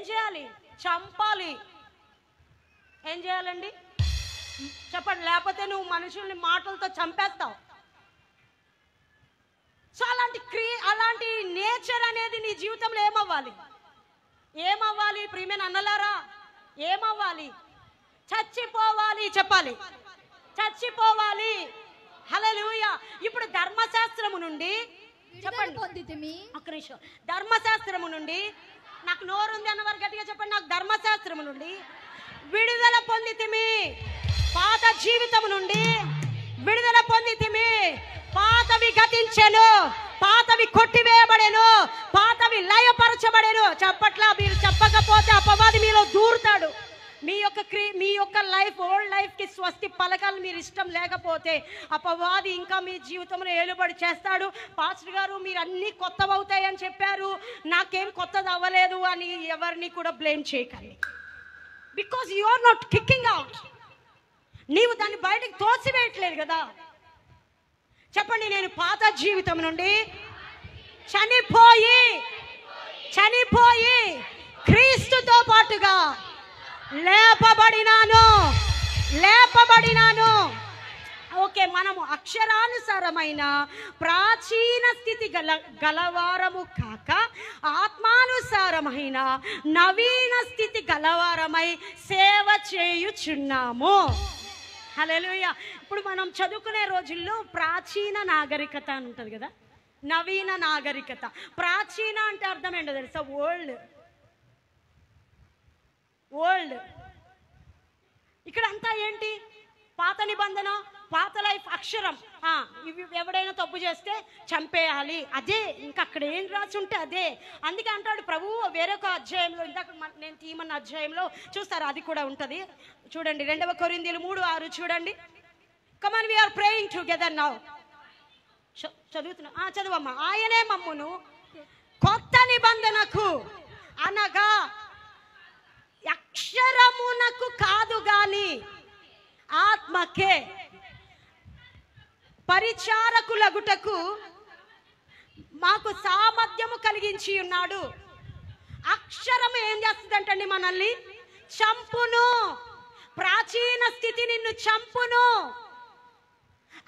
చేయాలి? చంపాలి. ఏం చేయాలండి? చెప్పండి, లేకపోతే నువ్వు మనుషుల్ని మాటలతో చంపేస్తావు. సో అలాంటి నేచర్ అనేది నీ జీవితంలో ఏమవ్వాలి? ప్రియమైన అన్నలారా, ఏమవ్వాలి? చచ్చిపోవాలి. చెప్పాలి, చచ్చిపోవాలి. హల్లెలూయా. ఇప్పుడు ధర్మశాస్త్రము నుండి చెప్పండి, ఒక్క నిమిషం. ధర్మశాస్త్రము నుండి, నాకు నోరు ఉంది అన్నవారు గట్టిగా చెప్పండి, నాకు ధర్మశాస్త్రము నుండి విడుదల పొందితిమి. పాత జీవితము నుండి విడుదల పొందితిమి. పాతవి గతించెను, పాతవి కొట్టివేయబడెను, పాతవి లయపరచబడెను. చెప్పట్లా? మీరు చెప్పకపోతే అపవాది మీలో దూరుతాడు. మీ యొక్క లైఫ్, ఓల్డ్ లైఫ్ కి స్వస్తి పలకాలు మీరు ఇష్టం లేకపోతే అపవాది ఇంకా మీ జీవితంలో ఏలుబడి చేస్తాడు. పాస్టర్ గారు మీరు అన్ని కొత్తవి అవుతాయని చెప్పారు, నాకేం కొత్తది అవ్వలేదు అని ఎవరిని కూడా బ్లేమ్ చేయకండి. Because you are not kicking out. నీవు దాన్ని బయటకు తోసివేయట్లేదు కదా. చెప్పండి, నేను పాత జీవితం నుండి చనిపోయి క్రీస్తుతో పాటుగా లేపబడినాను. ఓకే, మనము అక్షరానుసారమైన ప్రాచీన స్థితి గలవారము కాక ఆత్మానుసారమైన నవీన స్థితి గలవారమై సేవ చేయుచున్నాము. హల్లెలూయా. ఇప్పుడు మనం చదువుకునే రోజుల్లో ప్రాచీన నాగరికత అని ఉంటుంది కదా, నవీన నాగరికత. ప్రాచీన అంటే అర్థం ఏంటో తెలుసా? ఓల్డ్. ఇక్కడ అంతా ఏంటి? పాత నిబంధన, పాత లైఫ్, అక్షరం. ఇవి ఎవడైనా తప్పు చేస్తే చంపేయాలి, అదే. ఇంకా అక్కడ ఏం రాసి ఉంటే అదే. అందుకే అంటాడు ప్రభువు వేరొక అధ్యాయంలో, ఇందాక నేను తీయమన్న అధ్యాయంలో చూస్తారు, అది కూడా ఉంటుంది. చూడండి, 2 కొరింథీయులు 3:6 చూడండి. Come on, we are praying together now. చదువుతున్నా, చదువమ్మా. ఆయనే మమ్మును కొత్త నిబంధనకు అనగా అక్షరమునకు కాదు గాని ఆత్మకే పరిచారకులగుటకు మాకు సామర్థ్యము కలిగించి ఉన్నాడు. అక్షరము ఏం చేస్తుందంటండి? మనల్ని చంపును. ప్రాచీన స్థితి నిన్ను చంపును.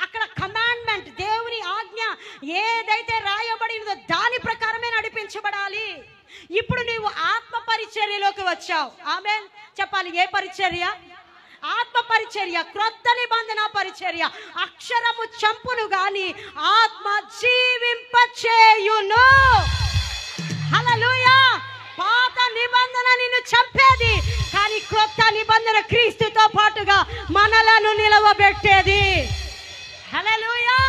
అక్కడ కమాండ్మెంట్, దేవుని ఆజ్ఞ ఏదైతే రాయబడిందో దాని ప్రకారమే నడిపించబడాలి. ఇప్పుడు నీవు ఆత్మ పరిచర్యలోకి వచ్చావు. ఆమేన్ చెప్పాలి. ఏ పరిచర్య? ఆత్మ పరిచర్య, క్రొత్త నిబంధన పరిచర్య. అక్షరము చంపును గాని ఆత్మ జీవింపచేయును. హల్లెలూయా. పాత నిబంధన నిన్ను చంపేది, కానీ క్రొత్త నిబంధన క్రీస్తుతో పాటుగా మనలను నిలవబెట్టేది. హల్లెలూయా,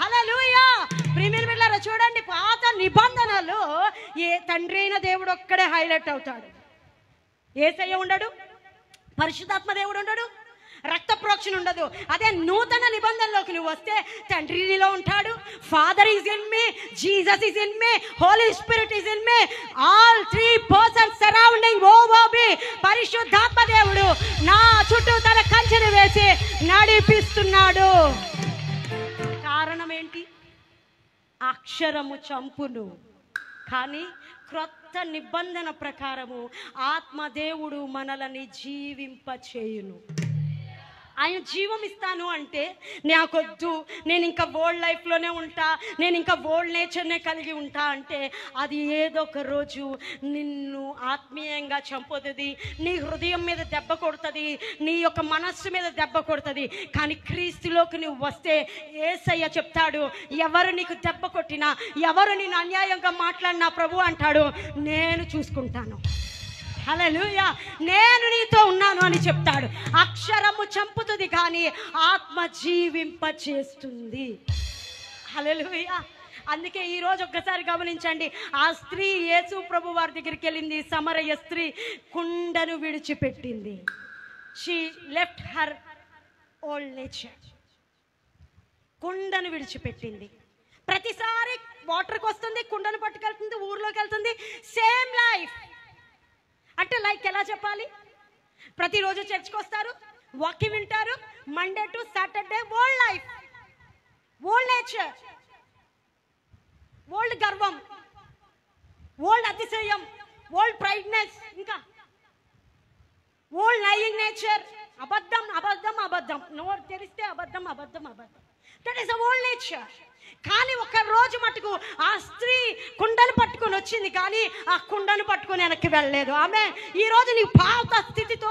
హల్లెలూయా. ప్రియమైన బిడ్డలారా చూడండి, పాత నిబంధనలో ఏ తండ్రి అయిన దేవుడు ఒక్కడే హైలైట్ అవుతాడు. యేసయ్య ఉండడు, పరిశుద్ధాత్మ దేవుడు ఉండడు, రక్త ప్రోక్షణ ఉండదు. అదే నూతన నిబంధనలోకి నువ్వు వస్తే తండ్రి నీలో ఉంటాడు. Father is in me, Jesus is in me, Holy Spirit is in me. All 3 persons surrounding ఓబి. పరిశుద్ధాత్మ దేవుడు నా చుట్టూ తన కంచెను వేసి నడిపిస్తున్నాడు. కారణం ఏంటి? అక్షరము చంపును, కానీ క్రొత్త నిబంధన ప్రకారము ఆత్మదేవుడు మనలని జీవింపచేయును. ఆయన జీవం ఇస్తాను అంటే నాకొద్దు, నేను ఇంకా ఓల్డ్ లైఫ్లోనే ఉంటా, నేను ఇంకా ఓల్డ్ నేచర్నే కలిగి ఉంటా అంటే అది ఏదో ఒక రోజు నిన్ను ఆత్మీయంగా చంపుతుంది, నీ హృదయం మీద దెబ్బ కొడుతుంది, నీ యొక్క మనస్సు మీద దెబ్బ కొడుతుంది. కానీ క్రీస్తులోకి నువ్వు వస్తే యేసయ్య చెప్తాడు, ఎవరు నీకు దెబ్బ కొట్టినా, ఎవరు నిన్ను అన్యాయంగా మాట్లాడినా ప్రభు అంటాడు, నేను చూసుకుంటాను. హల్లెలూయా. నేను నీతో ఉన్నాను అని చెప్తాడు. అక్షరము చంపుతుంది కానీ ఆత్మ జీవింప చేస్తుంది. హల్లెలూయా. అందుకే ఈ రోజు ఒక్కసారి గమనించండి, ఆ స్త్రీ యేసు ప్రభు వారి దగ్గరికి వెళ్ళింది. సమరయ స్త్రీ కుండను విడిచిపెట్టింది. She left her old nature. కుండను విడిచిపెట్టింది. ప్రతిసారి వాటర్కి వస్తుంది, కుండను పట్టుకెళ్తుంది, ఊర్లోకి వెళ్తుంది. Same life. అంటే లైక్ ఎలా చెప్పాలి? ప్రతిరోజు చర్చ్కి వస్తారు, వాక్యం వింటారు, Monday to Saturday old life, old nature, old గర్వం, ఓల్డ్ అతిశయం, ఓల్డ్ ప్రైడ్నెస్, ఇంకా ఓల్డ్ లయింగ్ నేచర్. అబద్ధం అబద్ధం అబద్ధం, నోరు తెరిస్తే అబద్ధం అబద్ధం అబద్ధం. That is a old nature. కానీ ఒక రోజు మటుకు ఆ స్త్రీ కుండను పట్టుకొని వచ్చింది, కానీ ఆ కుండను పట్టుకొని వెనక్కి వెళ్ళలేదు. ఆమె ఈ రోజు నీ పాత స్థితితో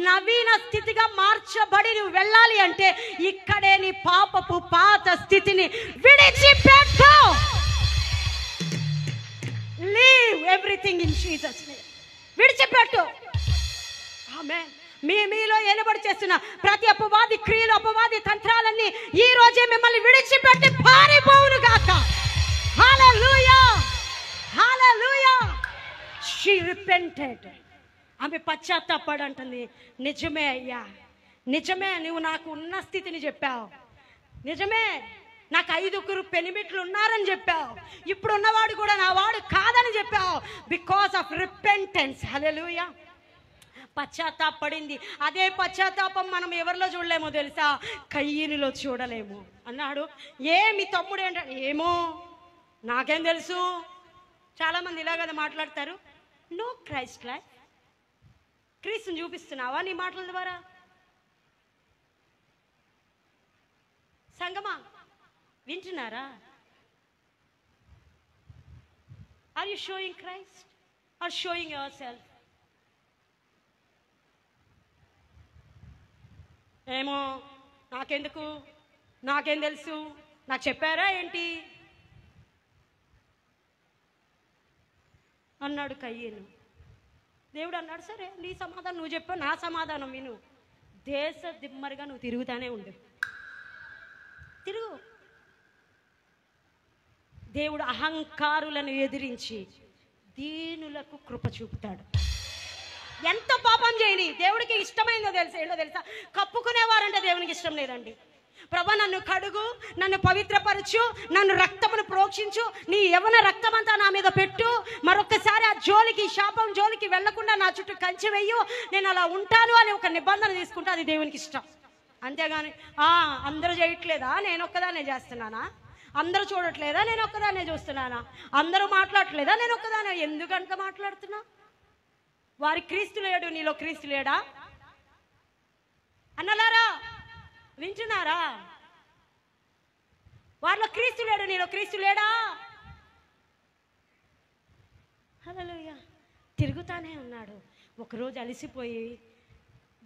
నవీన స్థితిగా మార్చబడి నువ్వు వెళ్ళాలి అంటే ఇక్కడే నీ పాపపు పాత స్థితిని విడిచిపెట్టు. Leave everything in Jesus name. విడిచిపెట్టు. ఆమేన్. మీలో ఏలుబడి చేస్తున్న ప్రతి అపవాది క్రియలు, అపవాది తంత్రాలన్నీ ఈ రోజే మిమ్మల్ని విడిచిపెట్టి పారిపోవును గాక. Hallelujah, hallelujah. She repented. ఆమె పశ్చాత్తాపడంటుంది. నిజమే అయ్యా, నిజమే, నువ్వు నాకు ఉన్న స్థితిని చెప్పావు. నిజమే, నాకు 5 పెనిమిట్లు ఉన్నారని చెప్పావు. ఇప్పుడు ఉన్నవాడు కూడా నా వాడు కాదని చెప్పావు. Because of repentance. హల్లెలూయా. పశ్చాత్తాపడింది. అదే పశ్చాత్తాపం మనం ఎవరిలో చూడలేమో తెలుసా? కయ్యనులో చూడలేము. అన్నాడు, మీ తమ్ముడు ఏంటంటే, ఏమో నాకేం తెలుసు. చాలామంది ఇలా కదా మాట్లాడతారు. No Christ life. క్రీస్తుని చూపిస్తున్నావా నీ మాటల ద్వారా? సంగమా వింటున్నారా? Are you showing Christ or showing yourself? ఏమో నాకెందుకు, నాకేం తెలుసు, నాకు చెప్పారా ఏంటి అన్నాడు కయ్యేను. దేవుడు అన్నాడు, సరే నీ సమాధానం నువ్వు చెప్పావు, నా సమాధానం విను. దేశ దిమ్మరిగా నువ్వు తిరుగుతానే ఉండు, తిరుగు. దేవుడు అహంకారులను ఎదిరించి దీనులకు కృప చూపుతాడు. ఎంత పాపం చేయని దేవుడికి ఇష్టమైందో ఏంటో తెలుసా? కప్పుకునేవారంటే దేవునికి ఇష్టం లేదండి. ప్రభా నన్ను కడుగు, నన్ను పవిత్రపరచు, నన్ను రక్తమును ప్రోక్షించు, నీ యవ్వన రక్తమంతా నా మీద పెట్టు, మరొకసారి ఆ జోలికి, శాపం జోలికి వెళ్లకుండా నా చుట్టూ కంచె వెయ్యు, నేను అలా ఉంటాను అని ఒక నిబంధన తీసుకుంటే అది దేవునికి ఇష్టం. అంతేగాని అందరూ చేయట్లేదా, నేను ఒక్కదానే చేస్తున్నానా, అందరూ చూడట్లేదా, నేను ఒక్కదానే చూస్తున్నానా, అందరూ మాట్లాడట్లేదా, నేను ఒక్కదానే ఎందుకంత మాట్లాడుతున్నా? వారి క్రీస్తు లేడు, నీలో క్రీస్తు లేడా? అన్నలారా వింటున్నారా? వారిలో క్రీస్తు లేడు, నీలో క్రీస్తు లేడా? హల్లెలూయా. తిరుగుతానే ఉన్నాడు. ఒకరోజు అలసిపోయి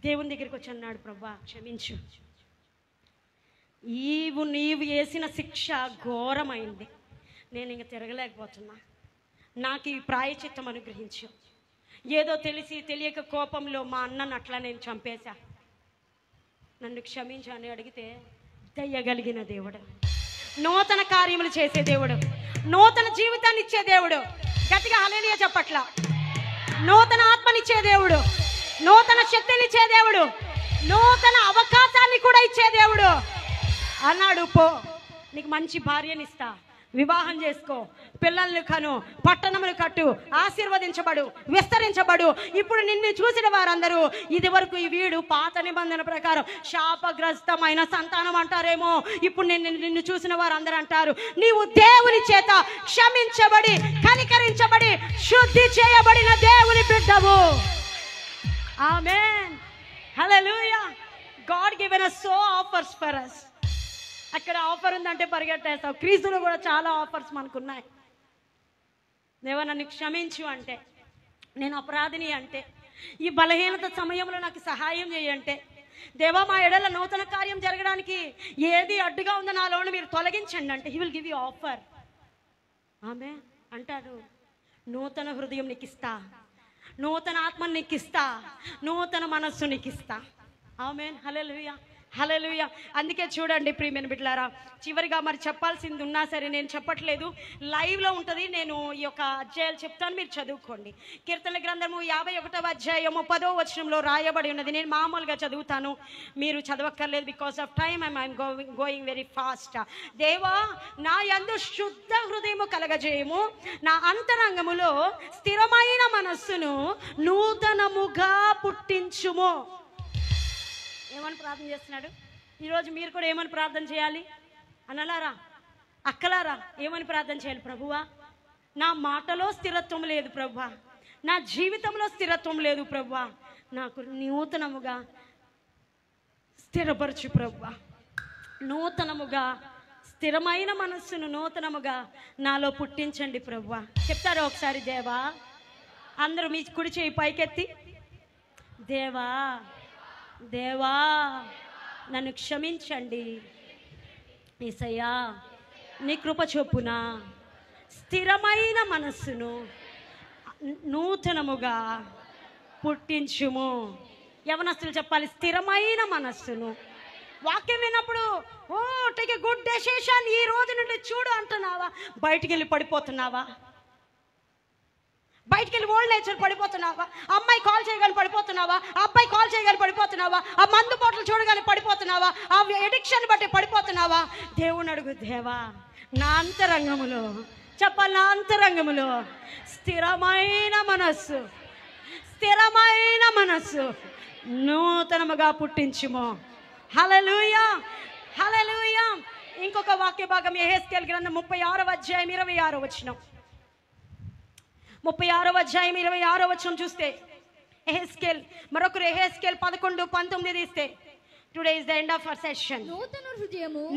దేవుని దగ్గరికి వచ్చి అన్నాడు, ప్రభా క్షమించు, నీవు వేసిన శిక్ష ఘోరమైంది, నేను ఇంక తిరగలేకపోతున్నా, నాకు ఈ ప్రాయచిత్తం అనుగ్రహించు. ఏదో తెలిసి తెలియక కోపంలో మా అన్నను అట్లా నేను చంపేశా, నన్ను క్షమించు అని అడిగితే దయ్యగలిగిన దేవుడు, నూతన కార్యములు చేసే దేవుడు, నూతన జీవితాన్ని ఇచ్చే దేవుడు. గట్టిగా హల్లెలూయా చెప్పట్లా. నూతన ఆత్మనిచ్చే దేవుడు, నూతన శక్తినిచ్చే దేవుడు, నూతన అవకాశాన్ని కూడా ఇచ్చే దేవుడు అన్నాడు, పో నీకు మంచి భార్యనిస్తా, వివాహం చేసుకో, పిల్లల్ని కను, పట్టణములు కట్టు, ఆశీర్వదించబడు, విస్తరించబడు. ఇప్పుడు నిన్ను చూసిన వారందరూ ఇది వరకు ఈ వీడు పాత నిబంధన ప్రకారం శాపగ్రస్తమైన సంతానం అంటారేమో, ఇప్పుడు నిన్ను చూసిన వారందరూ అంటారు నీవు దేవుని చేత క్షమించబడి, కనికరించబడి, శుద్ధి చేయబడిన దేవుని బిడ్డవు. Amen. Hallelujah. God given us so offers for us. అక్కడ ఆఫర్ ఉందంటే పరిగెట్టేస్తావు. క్రీస్తులో కూడా చాలా ఆఫర్స్ మనకున్నాయి. దేవా నన్ను క్షమించు అంటే, నేను అపరాధిని అంటే, ఈ బలహీనత సమయంలో నాకు సహాయం చేయంటే, దేవా మా ఎడల నూతన కార్యం జరగడానికి ఏది అడ్డుగా ఉందో నాలోని మీరు తొలగించండి అంటే, he will give you offer. ఆమె అంటాడు, నూతన హృదయం నీకు ఇస్తా, నూతన ఆత్మను నీకు ఇస్తా, నూతన మనస్సు నీకు ఇస్తా. ఆమేన్. హల్లెలూయా, హల్లెలూయా. అందుకే చూడండి ప్రియమైన బిడ్డలారా, చివరిగా మరి చెప్పాల్సింది ఉన్నా సరే నేను చెప్పట్లేదు, లైవ్లో ఉంటుంది. నేను ఈ యొక్క అధ్యాయాలు చెప్తాను, మీరు చదువుకోండి. కీర్తనల గ్రంథము 51వ అధ్యాయము 10వ వచనంలో రాయబడి ఉన్నది. నేను మామూలుగా చదువుతాను, మీరు చదవక్కర్లేదు. Because of time I'm going very fast. దేవా, నా యందు శుద్ధ హృదయము కలగజేయము, నా అంతరంగములో స్థిరమైన మనస్సును నూతనముగా పుట్టించుము. ఏమని ప్రార్థన చేస్తున్నాడు? ఈరోజు మీరు కూడా ఏమని ప్రార్థన చేయాలి? అన్నలారా, అక్కలారా, ఏమని ప్రార్థన చేయాలి? ప్రభువా, నా మాటలో స్థిరత్వం లేదు ప్రభువా, నా జీవితంలో స్థిరత్వం లేదు ప్రభువా, నాకు నూతనముగా స్థిరపరచు ప్రభువా, నూతనముగా స్థిరమైన మనస్సును నూతనముగా నాలో పుట్టించండి ప్రభువా. చెప్తారా ఒకసారి? దేవా, అందరూ మీ కుడి చేయి పైకెత్తి, దేవా, దేవా నన్ను క్షమించండి యేసయ్యా, నీ కృప చొప్పున స్థిరమైన మనస్సును నూతనముగా పుట్టించుము. యవనస్తులు చెప్పాలి, స్థిరమైన మనస్సును. వాక్యం విన్నప్పుడు ఓ టేక్ ఎ గుడ్ డెసిషన్, ఈ రోజు నుండి చూడు అంటున్నావా? బయటికి వెళ్ళి పడిపోతున్నావా? బయటికి వెళ్ళి ఓల్డ్ నేచర్ పడిపోతున్నావా? అమ్మాయి కాల్ చేయగానే పడిపోతున్నావా? అబ్బాయి కాల్ చేయగానే పడిపోతున్నావా? ఆ మందు బాటలు చూడగానే పడిపోతున్నావా? ఆ ఎడిక్షన్ బట్టి పడిపోతున్నావా? దేవుని అడుగు, దేవా, నా అంతరంగములో, చెప్పాలి, నా అంతరంగములో స్థిరమైన మనస్సు, స్థిరమైన మనస్సు నూతనముగా పుట్టించుము. హల్లెలూయా, హల్లెలూయా. ఇంకొక వాక్య భాగం యెహెజ్కేలు గ్రంథం 36వ అధ్యాయం 26వ వచనం. 36వ అధ్యాయం 26వ వచనం చూస్తే యెహెజ్కేల్, మరొకరు యెహెజ్కేల్ 11:19 తీస్తే, today is the end of our session.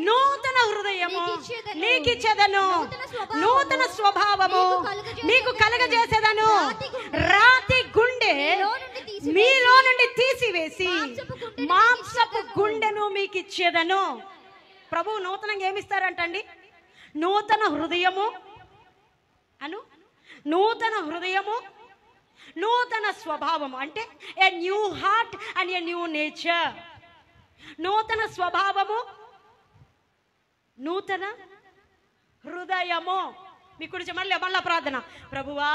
నూతన హృదయము నీకు ఇచ్చేదను, నూతన స్వభావము నీకు కలగజేసేదను, రాతి గుండె మీలో నుండి తీసివేసి మాంసపు గుండెను మీకు ఇచ్చేదను. ప్రభువు నూతనంగా ఏమిస్తారంటండి? నూతన హృదయము అను, నూతన హృదయము, నూతన స్వభావము. అంటే a new heart and a new nature. నూతన స్వభావము, నూతన హృదయము. మీ గురించి మళ్ళీ ప్రార్థన. ప్రభువా,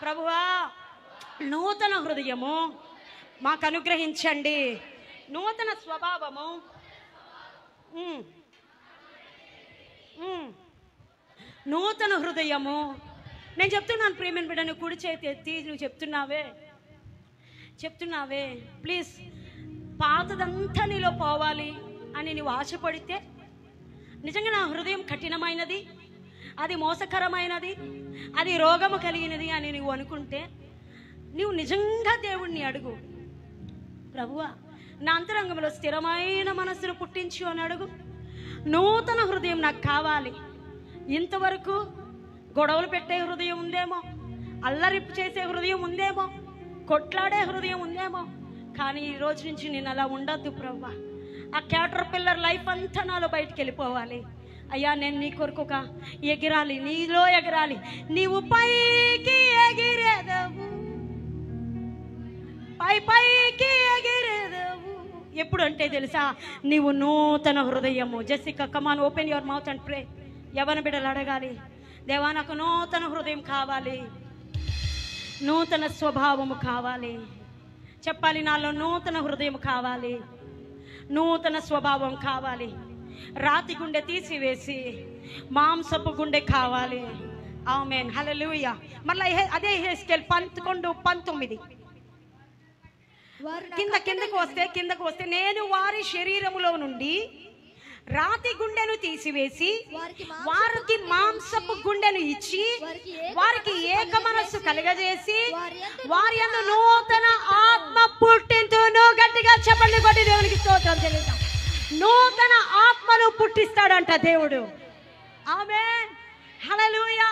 ప్రభువా, నూతన హృదయము మాకు అనుగ్రహించండి, నూతన స్వభావము, నూతన హృదయము. నేను చెప్తున్నాను ప్రియమైన బిడ్డ, నువ్వు కుడి చేతి ఎత్తి నువ్వు చెప్తున్నావే ప్లీజ్, పాతదంతా నీలో పోవాలి అని నువ్వు ఆశపడితే, నిజంగా నా హృదయం కఠినమైనది, అది మోసకరమైనది, అది రోగము కలిగినది అని నువ్వు అనుకుంటే, నువ్వు నిజంగా దేవుణ్ణి అడుగు, ప్రభువా నా అంతరంగంలో స్థిరమైన మనస్సును పుట్టించు అని అడుగు. నూతన హృదయం నాకు కావాలి. ఇంతవరకు గొడవలు పెట్టే హృదయం ఉందేమో, అల్లరిప్పు చేసే హృదయం ఉందేమో, కొట్లాడే హృదయం ఉందేమో, కానీ ఈ రోజు నుంచి నేను అలా ఉండొద్దు ప్రభువా. ఆ క్యాటర్ పిల్లర్ లైఫ్ అంతా నాలో బయటికి వెళ్ళిపోవాలి. అయ్యా, నేను నీ కొరకు ఒక ఎగిరాలి, నీలో ఎగిరాలి. నీవు పైకి ఎగిరేదవు, పైకి ఎగిరేదవు. ఎప్పుడు అంటే తెలుసా? నీవు నూతన హృదయము. Jessica, come on, open your mouth and pray. యవ్వన బిడ్డలు అడగాలి, దేవా నాకు నూతన హృదయం కావాలి, నూతన స్వభావము కావాలి. చెప్పాలి, నాలో నూతన హృదయం కావాలి, నూతన స్వభావం కావాలి. రాతి గుండె తీసివేసి మాంసపు గుండె కావాలి. ఆమేన్, హల్లెలూయా. మళ్ళీ అదే యెహెజ్కేలు 11:19 కిందకు వస్తే నేను వారి శరీరములో నుండి రాతి గుండెను తీసివేసి వారికి మాంసపు గుండెను ఇచ్చి వారికి ఏక మనస్సు కలగజేసి వారి యందు నూతన ఆత్మ పుట్టింతును. గట్టిగా చెప్పండి, కొట్టి దేవునికి స్తోత్రం చెల్లిద్దాం. నూతన ఆత్మను పుట్టిస్తాడంట దేవుడు. ఆమేన్, హల్లెలూయా.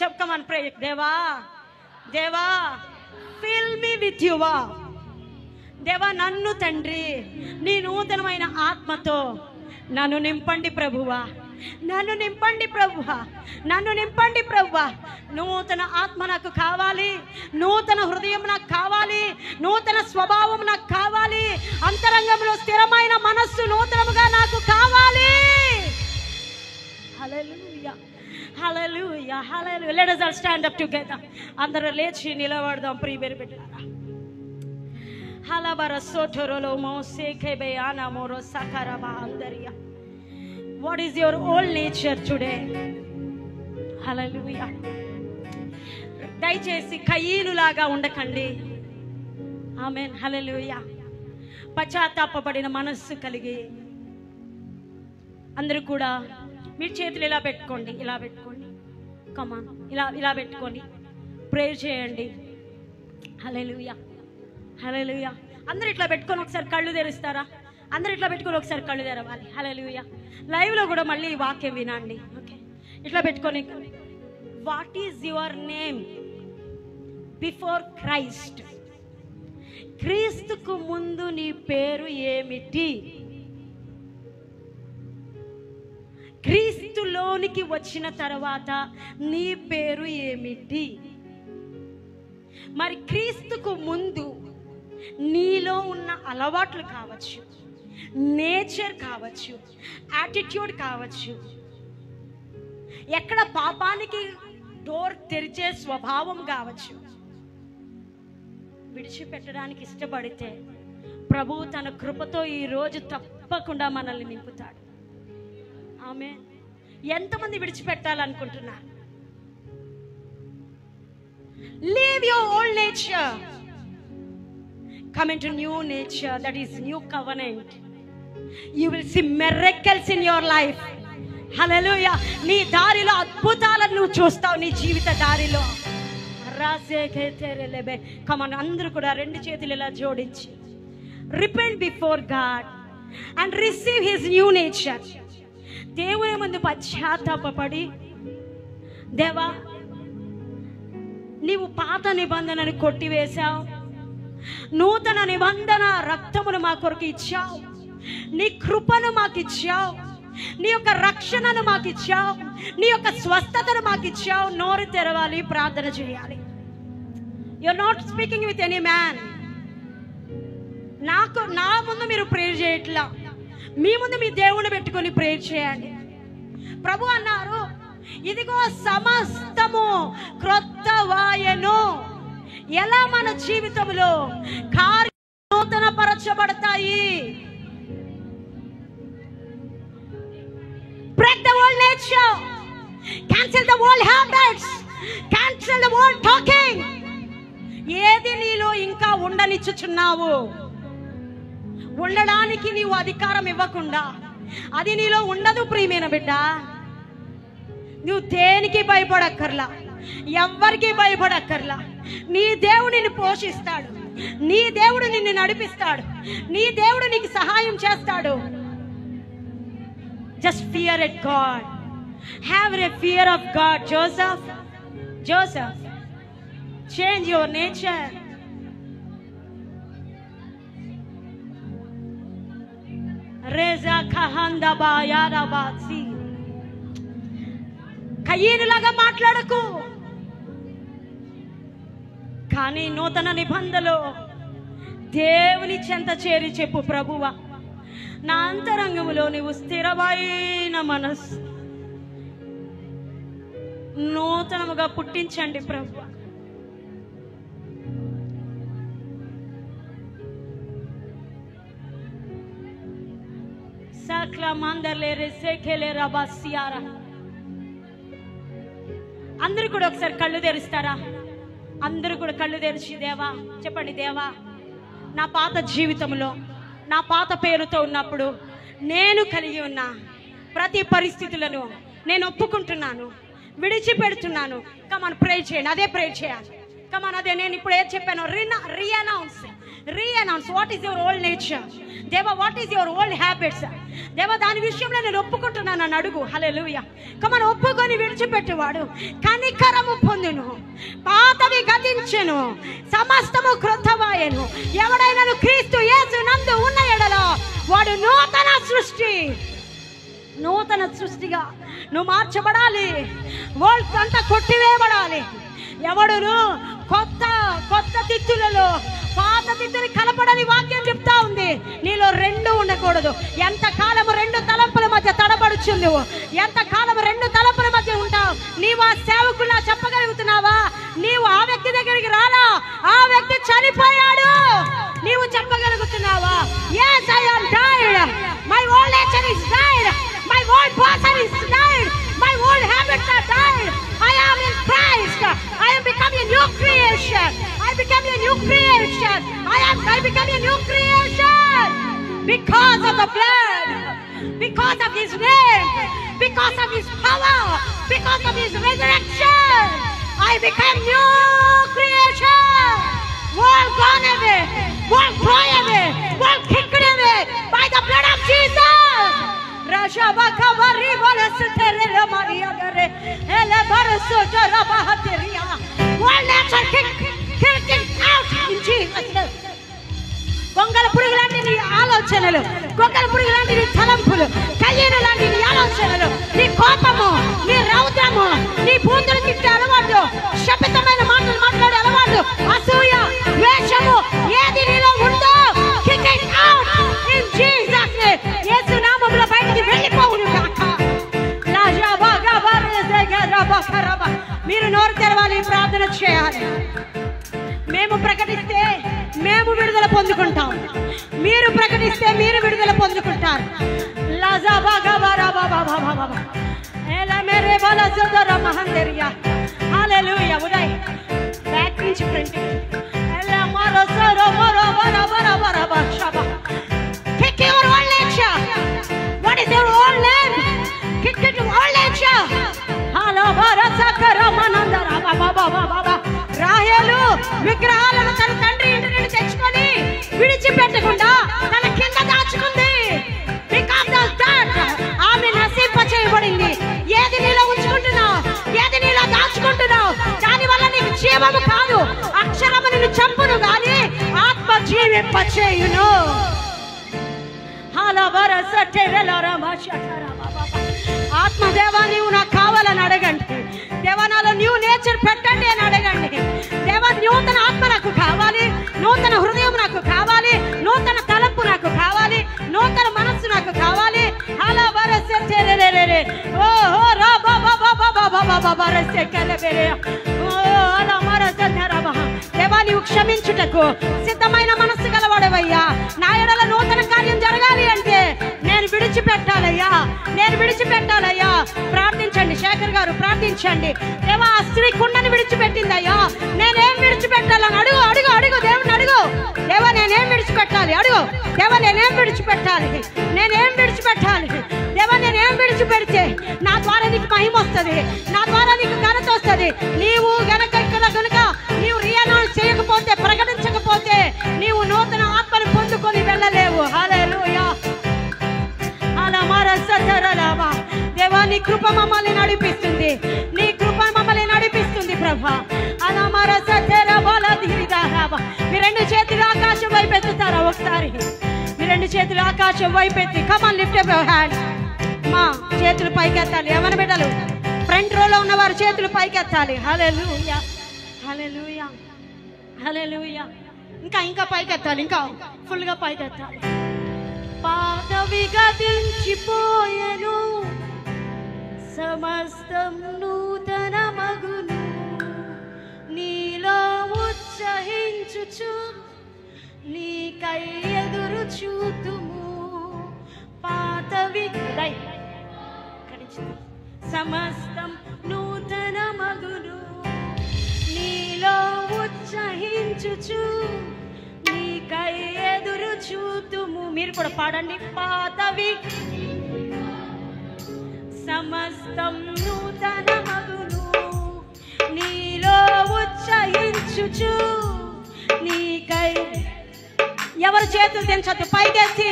చెప్తామని ప్రే. దేవా, దేవా ఫిల్ మీ విత్ యువర్. దేవా నన్ను తండ్రి నీ నూతనమైన ఆత్మతో నన్ను నింపండి ప్రభువా. నన్ను నింపండి ప్రభువా, నన్ను నింపండి ప్రభువా. నూతన ఆత్మ నాకు కావాలి, నూతన హృదయం నాకు కావాలి, నూతన స్వభావం నాకు కావాలి, అంతరంగంలో స్థిరమైన మనస్సు నూతనముగా నాకు కావాలి. Hallelujah, hallelujah, hallelujah. Let us all stand up together. అందరూ లేచి నిలబడదాం ప్రియమైన బిడ్డలారా. హలబర సోటరోలో మోసేకే ఆనా మోరో సకరబా అందరియా. What is your old nature today? హల్లెలూయా. దయచేసి కయీనులాగా ఉండకండి. ఆమేన్. హల్లెలూయా. పశ్చాత్తాపపడిన మనస్సు కలిగి అందరూ కూడా మీరు చేతులు ఇలా పెట్టుకోండి, ఇలా పెట్టుకోండి. కమాన్, ఇలా పెట్టుకొని ప్రేయర్ చేయండి. హల్లెలూయా, హల్లెలూయా. అందరూ ఇట్లా పెట్టుకొని ఒకసారి కళ్ళు తెరుస్తారా? అందరూ ఇట్లా పెట్టుకొని ఒకసారి కళ్ళు తెరవాలి. హల్లెలూయా. లైవ్లో కూడా మళ్ళీ ఈ వాక్యం వినండి. ఓకే, ఇట్లా పెట్టుకొని, what is your name before Christ? క్రీస్తుకు ముందు నీ పేరు ఏమిటి? క్రీస్తులోనికి వచ్చిన తర్వాత నీ పేరు ఏమిటి? మరి క్రీస్తుకు ముందు నీలో ఉన్న అలవాట్లు కావచ్చు, నేచర్ కావచ్చు, యాటిట్యూడ్ కావచ్చు, ఎక్కడ పాపానికి డోర్ తెరిచే స్వభావం కావచ్చు, విడిచిపెట్టడానికి ఇష్టపడితే ప్రభువు తన కృపతో ఈరోజు తప్పకుండా మనల్ని నింపుతాడు. ఆమె ఎంతమంది విడిచిపెట్టాలనుకుంటున్నా? Leave your old nature, come into new nature, that is new covenant. You will see miracles in your life. Hallelujah. నీ దారిలో అద్భుతాలను నువ్వు చూస్తావు, నీ జీవిత దారిలో. కమన్, అందరూ కూడా రెండు చేతులు ఇలా జోడించి repent before God and receive his new nature. దేవుని ముందు పశ్చాత్తాపపడి, దేవా నీవు పాత నిబంధనను కొట్టివేశావు, నూతన నిబంధన రక్తమును మా కొరకు ఇచ్చావు, నీ కృపను మాకు ఇచ్చావు, నీ యొక్క రక్షణను మాకు ఇచ్చావు, నీ యొక్క స్వస్థతను మాకు ఇచ్చావు. నోరు తెరవాలి, ప్రార్థన చేయాలి. You are not speaking with any man. నా ముందు మీరు ప్రేయర్ చేయట్లా, మీ ముందు మీ దేవుని పెట్టుకొని ప్రేయర్ చేయండి. ప్రభు అన్నారు, ఇదిగో సమస్తము క్రొత్తవాయెను. ఎలా మన జీవితంలో కార్యాలు నూతన పరచబడతాయి? Break the old nature, cancel the old habits, cancel the old talking. ఏది నీలో ఇంకా ఉండనిచ్చుచున్నావు? ఉండడానికి నీవు అధికారం ఇవ్వకుండా అది నీలో ఉండదు ప్రియమైన బిడ్డ. నువ్వు దేనికి భయపడక్కర్లా, ఎవ్వరికి భయపడక్కర్లా. నీ దేవుడు నిన్ను పోషిస్తాడు, నీ దేవుడు నిన్ను నడిపిస్తాడు, నీ దేవుడు నీకు సహాయం చేస్తాడు. Just fear at God, have a fear of God. Joseph, change your nature. రేజా ఖహందబా యారబాసి. కయీనులాగా మాట్లాడకు, కానీ నూతన నిబంధనలో దేవుని చెంత చేరి చెప్పు, ప్రభువా నా అంతరంగములో నీవు స్థిరమైన మనస్సు నూతనముగా పుట్టించండి ప్రభువా. అందరూ కూడా ఒకసారి కళ్ళు తెరుస్తారా? అందరూ కూడా కళ్ళు తెరిచి దేవా చెప్పండి, దేవా నా పాత జీవితంలో నా పాత పేరుతో ఉన్నప్పుడు నేను కలిగి ఉన్న ప్రతి పరిస్థితులను నేను ఒప్పుకుంటున్నాను, విడిచిపెడుతున్నాను. కమాన్ ప్రే చేయండి, అదే ప్రే చేయాలి. కమాన్, అదే నేను ఇప్పుడు ఏది చెప్పాను, reannounce what is your old nature. దేవా what is your old habits? దేవా దాని విషయంలో నేను ఒప్పుకుంటున్నాను అని అడుగు. హల్లెలూయా. కమాన్, ఒప్పుకొని విడిచిపెట్టేవాడు కనికరము పొందును, పాతవి గతించెను, సమస్తము క్రొత్తవాయెను. ఎవడైనా క్రీస్తు యేసు నందు ఉన్న ఎడల వాడు నూతన సృష్టి. నూతన సృష్టిగా నువ్వు మార్చబడాలి. వరల్డ్ అంతా కొట్టివేయబడాలి. ఎవడును కొత్త కొత్త తిత్తులలో పాత తిత్తుని కలపడని వాక్యం చెప్తా ఉంది. నీలో రెండు ఉండకూడదు. ఎంతకాలం రెండు తలంపుల మధ్య తడబడుచుంది, ఎంతకాలం రెండు తలంపుల మధ్య ఉంటావు. నీవు ఆ సేవకులా చెప్పగలుగుతున్నావా? నీవు ఆ వ్యక్తి దగ్గరికి రాలా, ఆ వ్యక్తి చనిపోయాడు, నీవు చెప్పగలుగుతున్నావా? Yes, I am died. My old nature is died. My old person is died. My old habits are died. I am in Christ. I am becoming a new creation. I become a new creation. I become a new creation because of the blood, because of His name, because of His power, because of His resurrection. I become new creation. World gone away, world thrown away, world kicked away by the blood of Jesus. Rashaba kavari balasetere Maria gare ele baraso jarabahateria. World nature kicked out in Jesus' name. గొంగళ పురుగు లాంటి నీ ఆలోచనలు, గొంగళ పురుగు లాంటి నీ తలంపులు, కయ్యేరు లాంటి నీ ఆలోచనలు, నీ కోపము, నీ రౌద్రము, నీ బూతులు తిట్టే అలవాటు, శపితమైన మాటలు మాట్లాడే అలవాటు, అసూయ, ద్వేషము ఏది నీలో ఉందో kick it out in Jesus name. యేసు నామములో బయటికి వెళ్ళిపోవును గాక. మీరు నోరు తెరవాలి, ప్రార్థన చేయాలి. మేము ప్రకటిస్తే మేము విడుదల పొందుకుంటాం, మీరు ప్రకటిస్తే మీరు విడుదల పొందుకుంటారు. హల్లెలూయా. ఉదయ్ బ్యాక్ నుంచి front kick your old nature. What is your old name? Kick it to old nature. రాహేలు విగ్రహాలను తన తండ్రి ఇంటి నుండి తెచ్చుకొని విడిచిపెట్టకుండా తన కింద దాచుకుంది. ఆమె నశింప చేయబడింది. ఏది నీలో ఉంచుకుంటున్నావు, ఏది నీలో దాచుకుంటున్నావు, దాని వల్ల నీకు జీవము కాదు, అక్షరము నిన్ను చంపును గాని ఆత్మ జీవింప చేయును. ఆత్మదేవా నీవు నాకు కావాలని అడగండి. దేవా నాలో న్యూ నేచర్ పెట్టండి అని అడగండి. దేవా నూతన ఆత్మ నాకు కావాలి, నూతన హృదయం నాకు కావాలి, నూతన తలంపు నాకు కావాలి, నూతన మనస్సు నాకు కావాలి. దేవా నీవు క్షమించుటకు సిద్ధమైన మనస్సు గలవాడవయ్యా. నా ఎడల నూతన కార్యం జరగాలి అంటే నేను విడిచిపెట్టాలయ్యా, నేను విడిచిపెట్టాలయ్యా. ప్రార్థించండి, శేఖర్ గారు ప్రార్థించండి. దేవా ఆ స్త్రీ కుండని విడిచిపెట్టిందయ్యా, నేనేం విడిచిపెట్టాలని అడుగు, అడుగు, అడుగు, దేవుని అడుగు. దేవా నేనేం విడిచిపెట్టాలి, అడుగు. దేవా నేనేం విడిచిపెట్టాలి, నేనేం విడిచిపెట్టాలి. దేవా నేనేం విడిచిపెడితే నా ద్వారా నీకు మహిమ వస్తుంది, నా ద్వారా నీకు ఘనత వస్తుంది. నీవు గనక ఇక్కడ గనుక నీవు రియనౌన్స్ చేయకపోతే, ప్రకటించకపోతే నీవు నూతన ఆత్మను పొందుకొని వెళ్ళలేవు. హల్లెలూయా. దేవా నీ కృప మమ్మల్ని నడిపిస్తుంది, నీ కృప మమ్మల్ని నడిపిస్తుంది ప్రభా. మీ రెండు చేతులు ఆకాశం వైపు ఎత్తుతారా ఒకసారి? మీ రెండు చేతులు ఆకాశం వైపు ఎత్తి come on lift up your hands. మా చేతులు పైకెత్తాలి. ఎవరి బిడ్డలు ఫ్రంట్ రోలో ఉన్న వారు చేతులు పైకెత్తాలి. హల్లెలూయా, హల్లెలూయా, హల్లెలూయా. ఇంకా ఇంకా పైకెత్తాలి, ఇంకా ఫుల్గా పైకెత్తాలి. పాతవి గతించిపోయెను, సమస్తం నూతన మగును, నీలో ఉత్సహించుచు నీకై ఎదురు చూతుము. పాతవి సమస్తం నూతన మగును, నీలో ఉత్సహించుచు నీకై ఎదురు చూతుము. మీరు కూడా పాడండి. పాతవి సమస్తం నూతన మగును, నీలో ఉత్సహించుచు నీకై. ఎవరు చేతులు తెంచొద్దు, పైకెత్తి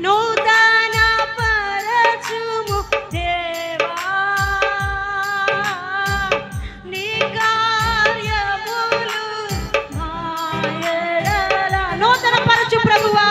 నూతన పరచుము దేవా, నీ కార్యములు మా ఎడల. నూతన పరచు ప్రభువా,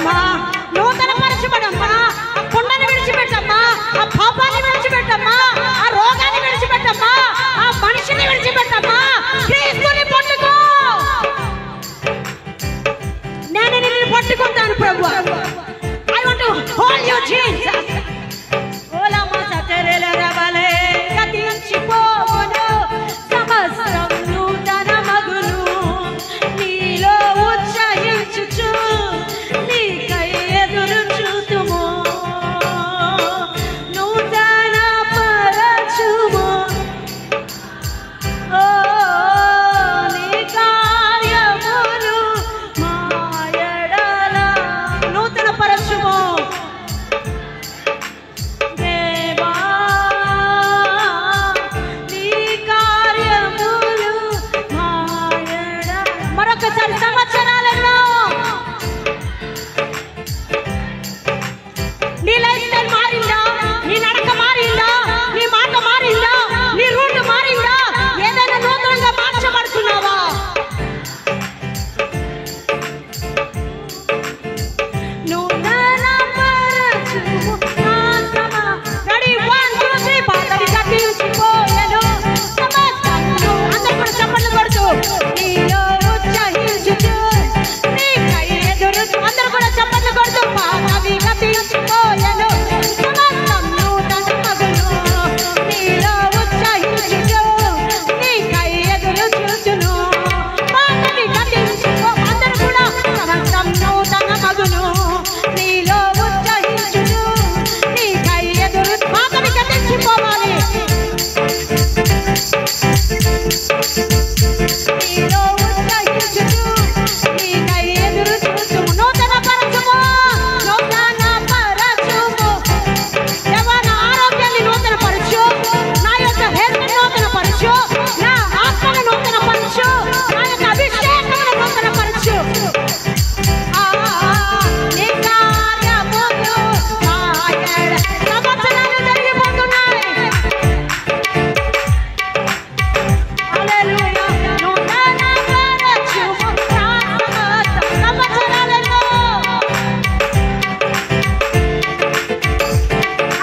విడిచిపెట్టమ్మా, నూతన పరచబడమ్మా. ఆ కుండని విడిచిపెట్టమ్మా, ఆ పాపాన్ని విడిచిపెట్టమ్మా, ఆ రోగాన్ని విడిచిపెట్టమ్మా, ఆ మనిషిని విడిచిపెట్టమ్మా. క్రీస్తుని పట్టుకో. నేను నిన్ను పట్టుకుంటాను ప్రభు. I want to hold you Jesus. ఓలమా సతరేల రబలే గతించిపోవును సమస్తం నూతన మగును. నీలో ఉత్సహించుచు నీకై ఎదురు చూతుము. నూతన పరచుము. ఓ నీ కార్యములు మా ఎడల నూతన పరచుము. దేవా నీ కార్యములు మా ఎడల. మరొకసారి సంవత్సరాలలో నీ లైఫ్ స్టైల్ మారిందా? నీ నడక మారిందా? నీ మాట మారిందా? నీ రూట్ మారిందా? ఏదైనా నూతనంగా మార్చబడుతున్నావా? నూతన పరచుము నా సమా. రెడీ 1 2 3 పాతవి గతించిపోయెను సమస్తమును. అందరూ కూడా చప్పట్లు కొడుతూ నీలో ఉత్సహించుచు నీకై ఎదురు. అందరూ కూడా చప్పట్లు కొడుతూ పాతవి గతించిపోయెను సమస్తం నూతన మగును. నీలో ఉత్సహించుచు నీకై ఎదురు చూచును. పాతవి గతించిపో. అందరూ కూడా సమస్తం నూతన మగును. నీలో ఉత్సహించుచు నీకై ఎదురు. పాతవి గతించిపోవాలి. నీలో ఉత్సహించుచు నీకై ఎదురు చూచుము. నూతన పరచుము. నూతన పరచుము. దేవా నా ఆరోగ్యాన్ని నూతన పరచు. నా యొక్క హెల్త్ నూతన పరచు. నా ఆత్మను నూతన పరచు. నా యొక్క అభిషేకమును నూతన పరచు. నీ కార్యములు మా ఎడల. సంవత్సరాలు జరిగిపోతున్నాయి. హల్లెలూయా. నూతన పరచుము నా సమస్త సంవత్సరాలలో.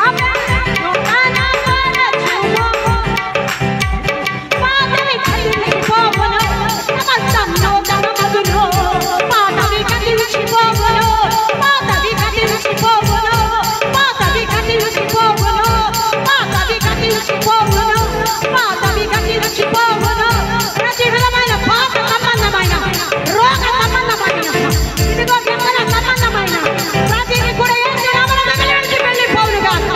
ఆమేన్. నూతన పరచుము. పాతవి గతించిపోవును సమస్తం నూతన మగును. పాతవి గతించిపోవును. పాతవి గతించిపోవును. పాతవి గతించిపోవును. పాతవి గతించిపోవును. పాతవి గతించిపోవును. ప్రతి విధమైన పాత సంబంధమైన రోగ సంబంధమైన ఇదిగో వ్యసన సంబంధమైన ప్రతిని కూడా యేసు నామమున దగ్గర నుంచి వెళ్ళిపోవును గాక.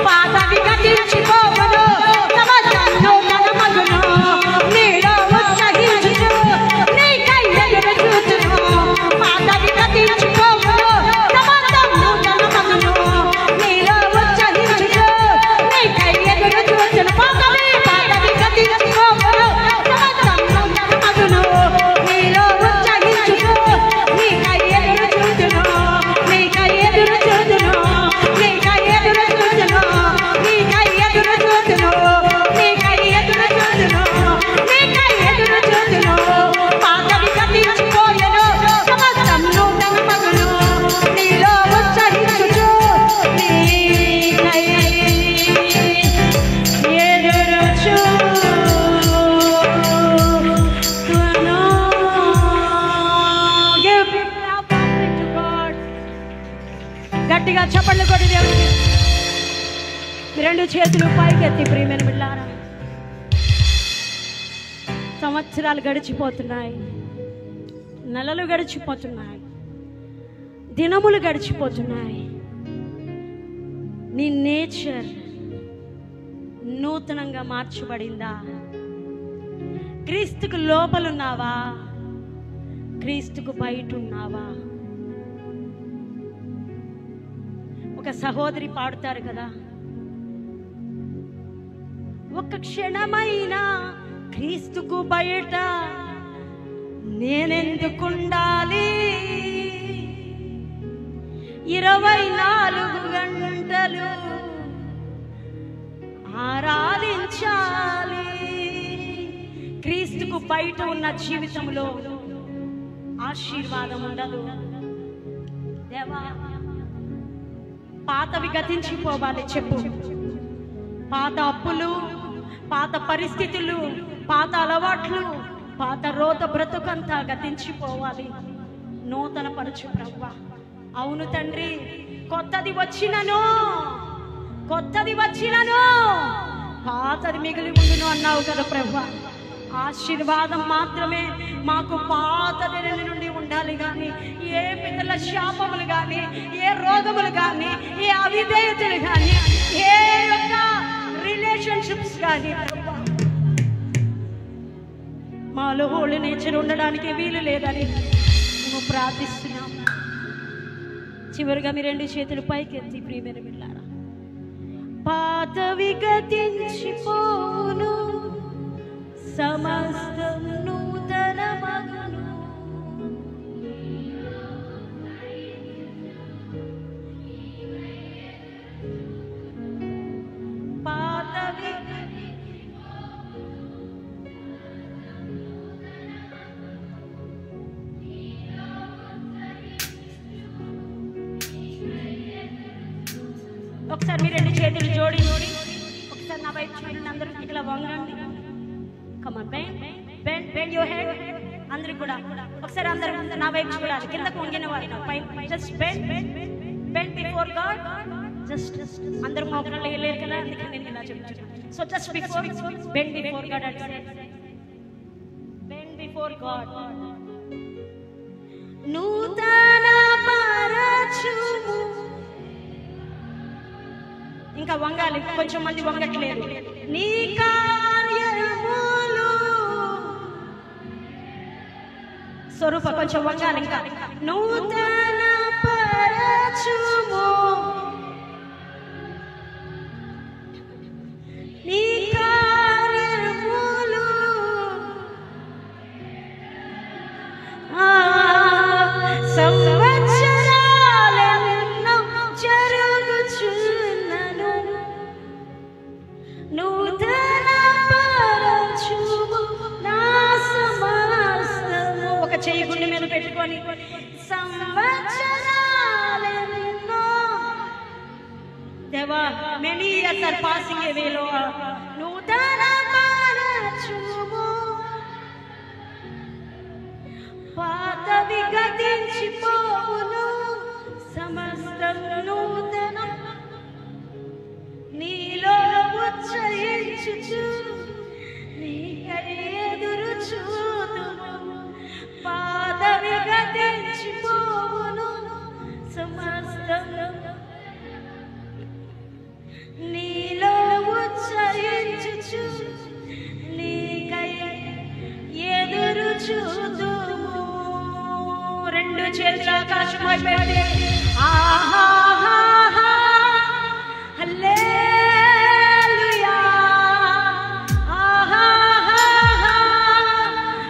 పాతవి గతించిపోవును సమస్తం నూతన మగును. నీలో ఉత్సహించుచు నీకై ఎదురు చూచును. పాతవి గతించిపోవును సమస్తం నూతన మగును. నీలో ఉత్సహించుచు నీకై ఎదురు చూచును. పాతవి గతించిపోవును సమస్తం నూతన మగును. నీలో ఉత్సహించుచు నీకై ఎదురు చూచును. నీకై ఎదురు చూచును. నీకై ఎదురు చూచును. నీకై ఎదురు చూచును. నీకై ఎదురు చూచును. నీకై ఎదురు చూచును. పాతవి గతించిపోయెను సమస్తం నూతన మగును. నీలో ఉత్సహించుచు నీకై ఎదురు చూచును. Give up to God. గట్టిగా చప్పట్లు కొట్టి దేవుడికి. మీ రెండు చేతులు పైకెత్తి ప్రియమైన బిడ్డలారా. సంవత్సరాలు గడిచిపోతున్నాయి. నెలలు గడిచిపోతున్నాయి. దినములు గడిచిపోతున్నాయి. నీ నేచర్ నూతనంగా మార్చబడిందా? క్రీస్తుకు లోపలున్నావా? క్రీస్తుకు బయట ఉన్నావా? ఒక సహోదరి పాడుతారు కదా, ఒక క్షణమైనా క్రీస్తుకు బయట నేనెందుకుండాలి? 24 గంటలు ఆరాధించ ప్రార్థించాలి. క్రీస్తుకు బయట ఉన్న జీవితంలో ఆశీర్వాదం ఉండదు. దేవా, పాతవి గతించిపోవాలి. చెప్పు, పాత అప్పులు, పాత పరిస్థితులు, పాత అలవాట్లు, పాత రోత బ్రతుకంతా గతించిపోవాలి. నూతన పరచు ప్రభువా. అవును తండ్రి, కొత్తది వచ్చినను పాతది మిగిలి ఉండును అన్నావు కదా ప్రభువా. ఆశీర్వాదం మాత్రమే మాకు పాతది నుండి ఉండాలి కానీ ఏ పితల శాపములు కానీ, ఏ రోగములు కానీ, ఏ అవిధేయతలు కానీ, ఏ యొక్క రిలేషన్షిప్స్ కానీ మాలో హోలీ నేచర్ ఉండడానికి వీలు లేదని మేము ప్రార్థిస్తున్నాం. చివరిగా మీ రెండు చేతులు పైకెత్తి ప్రియమైన బిడ్డలారా, పాతవి గతించిపోను, సమస్తం నూతన మగును. పాతవి ఒకసారి మీ రెండు చేతులు జోడి ఒకసారి నా వైపు చూడండి. అందరూ ఇట్లా వంగండి. Come on, bend your head. అందరూ కూడా ఒకసారి అందరూ నా వైపు చూడాలి. కిందకు వంగిన వాళ్ళు just bend before God. Just అందరూ మోకాళ్ళు వేయలేరు కదా, అందుకే నేను ఇలా చెప్తాను. So just before bend before God and say, bend before God. నూతన పరచుము. ఇంకా వంగాలి, కొంచెం మంది వంగట్లేదు. నీ కార్యములు స్వరూప కొంచెం వంగాలి. ఇంకా నూతన పరచుము. నీ కార్యములు సంవత్సరాలెన్నో జరుగుచున్నను. నూతన పరచుము నా సమస్తము. ఒక చెయ్యి గుండె మీద పెట్టుకొని సంవత్సరాలెన్నో. దేవా, many years are passing away, Lord. నూతన పరచుము. పాతవి గతించిపోవును, సమస్తం నూతనం. నీలో ఉచ్చరించుచు నీకై ఎదురు చూతును. పాతవి గతించిపోవును, సమస్తం నీలో ఉచ్చరించుచు నీకై ఎదురు చూతుము. రెండు చేతుల ఆకాశం వైపు ఆహా హల్లెలూయా, ఆహా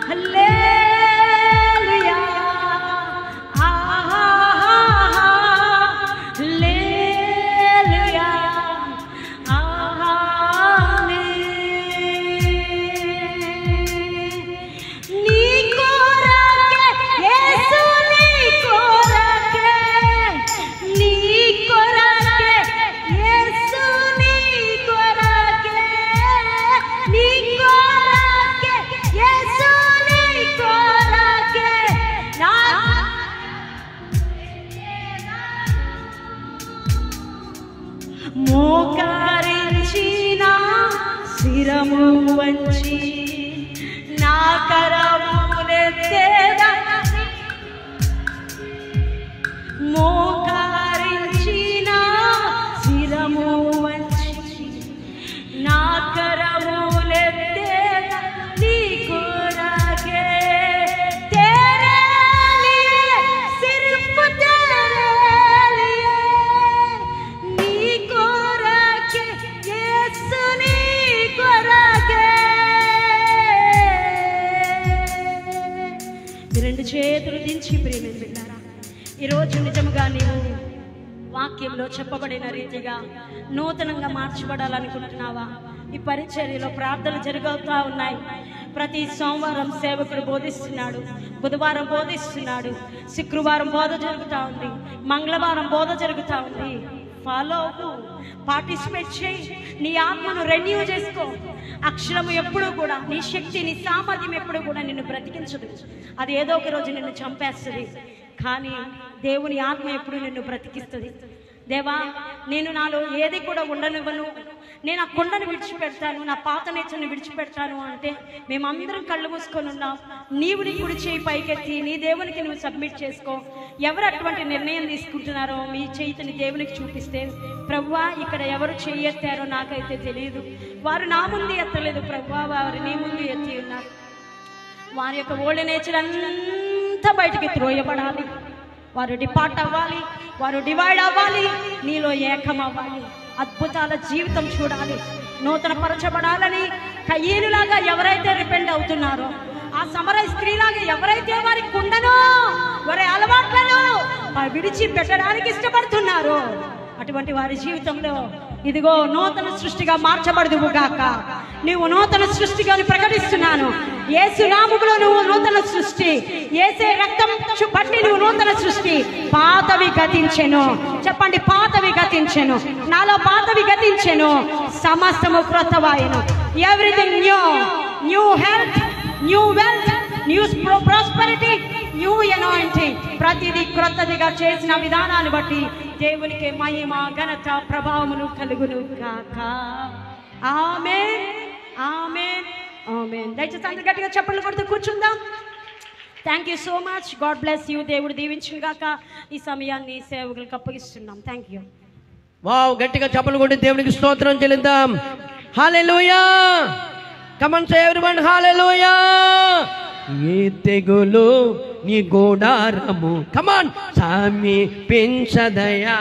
హల్లెలూయా, ఆహా హల్లెలూయా, ఆమేన్. నీ కొరకే యేసు, నీ కొరకే, నీ కొరకే యేసు, నీ కొరకే, నీ కొరకే యేసు, నీ కొరకే నా మోకరించిన శిరము వంచి నా కరములెత్తేదా. మోకరించిన శిరము వంచి నా కరములెత్తేదా. నీ కొరకే తేరే లియే, సిర్ఫ్ తేరే లియే. నీ కొరకే యేసు, నీ కొరకే. మీ రెండు చేతులు దించి ప్రేమ బిడ్డారా, ఈరోజు నిజంగా నీవు వాక్యంలో చెప్పబడిన రీతిగా నూతనంగా మార్చబడాలనుకుంటున్నావా? ఈ పరిచర్యలో ప్రార్థనలు జరుగుతూ ఉన్నాయి. ప్రతి సోమవారం సేవకుడు బోధిస్తున్నాడు, బుధవారం బోధిస్తున్నాడు, శుక్రవారం బోధ జరుగుతూ ఉంది, మంగళవారం బోధ జరుగుతూ ఉంది. ఫాలో అవ్వు, పార్టిసిపేట్ చేయి, నీ ఆత్మను రెన్యూ చేసుకో. అక్షరము ఎప్పుడు కూడా, నీ శక్తి, నీ సామర్థ్యం ఎప్పుడు కూడా నిన్ను బ్రతికించదు. అది ఏదో ఒక రోజు నిన్ను చంపేస్తుంది. కానీ దేవుని ఆత్మ ఎప్పుడు నిన్ను బ్రతికిస్తుంది. దేవా, నేను నాలో ఏది కూడా ఉండనివ్వను, నేను ఆ కొండను విడిచిపెడతాను, నా పాత నేచర్ని విడిచిపెడతాను అంటే మేమందరం కళ్ళు మూసుకొని ఉన్నాం. నీవు నీ కుడి చేయి పైకెత్తి నీ దేవునికి నువ్వు సబ్మిట్ చేసుకో. ఎవరు అటువంటి నిర్ణయం తీసుకుంటున్నారో మీ చేతిని దేవునికి చూపిస్తే, ప్రభువా ఇక్కడ ఎవరు చేయి ఎత్తారో నాకైతే తెలియదు, వారు నా ముందు ఎత్తలేదు ప్రభువా, వారు నీ ముందు ఎత్తి ఉన్నారు. వారి యొక్క ఓల్డ్ నేచర్ అంతా బయటికి త్రోయబడాలి. వారు డిపార్ట్ అవ్వాలి, వారు డివైడ్ అవ్వాలి, నీలో ఏకం అవ్వాలి, అద్భుతాల జీవితం చూడాలి, నూతన పరచబడాలని. కయ్యేలులాగా ఎవరైతే రిపెండ్ అవుతున్నారో, ఆ సమర స్త్రీలాగా ఎవరైతే వారి కుండనో వారి అలవాట్లను విడిచి పెట్టడానికి ఇష్టపడుతున్నారో, అటువంటి వారి జీవితంలో ఇదిగో నూతన సృష్టిగా మార్చబడదువు గాక. నువ్వు నూతన సృష్టిగా ప్రకటిస్తున్నాను. యేసు నామములో నువ్వు నూతన సృష్టి, యేసే రక్తం బట్టి నువ్వు నూతన సృష్టి. పాతవి గతించెను, చెప్పండి, పాతవి గతించెను, నాలో పాతవి గతించెను, సమస్తము క్రొత్తవాయెను. Everything new, new health, new wealth, new prosperity, new anointing. ప్రతిదీ క్రొత్తదిగా చేసిన విధానాన్ని బట్టి దేవునికి మహిమ, ఘనత, ప్రభావములు కలుగును గాక. ఆమేన్, ఆమేన్, ఆమేన్. దయచేసి అందరూ గట్టిగా చప్పట్లు కొడుతూ కూర్చుందాం. Thank you so much. God bless you. దేవుడు దీవించును గాక. ఈ సమయాన్ని సేవకులకు అప్పగిస్తున్నాం. Thank you. వావ్, గట్టిగా చప్పట్లు కొట్టి దేవునికి స్తోత్రం చెల్లిద్దాం. హల్లెలూయా. కమ్ ఆన్ సే ఎవ్రీవన్, హల్లెలూయా. ఏ తెగులు నీ గోడారము, కమాన్, సమీపించదయా,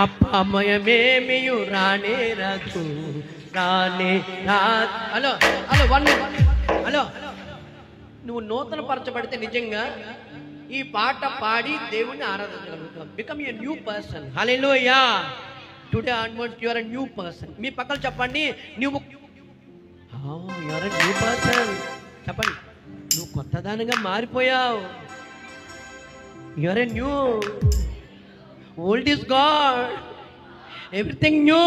అపమయమేమియు రానే రఘు రానే రా. Hello hello, 1 minute. హలో, నువ్వు నూతన పరచబడితే నిజంగా ఈ పాట పాడి దేవుణ్ణి ఆరాధించగలుగుతాం. Become a new person. Hallelujah. Today onwards you are a new person. మీ పక్కన చెప్పండి, నువ్వు you are a new person. చెప్పండి, నువ్వు కొత్తదానిగా మారిపోయావు. You are a new. Old is God, everything new.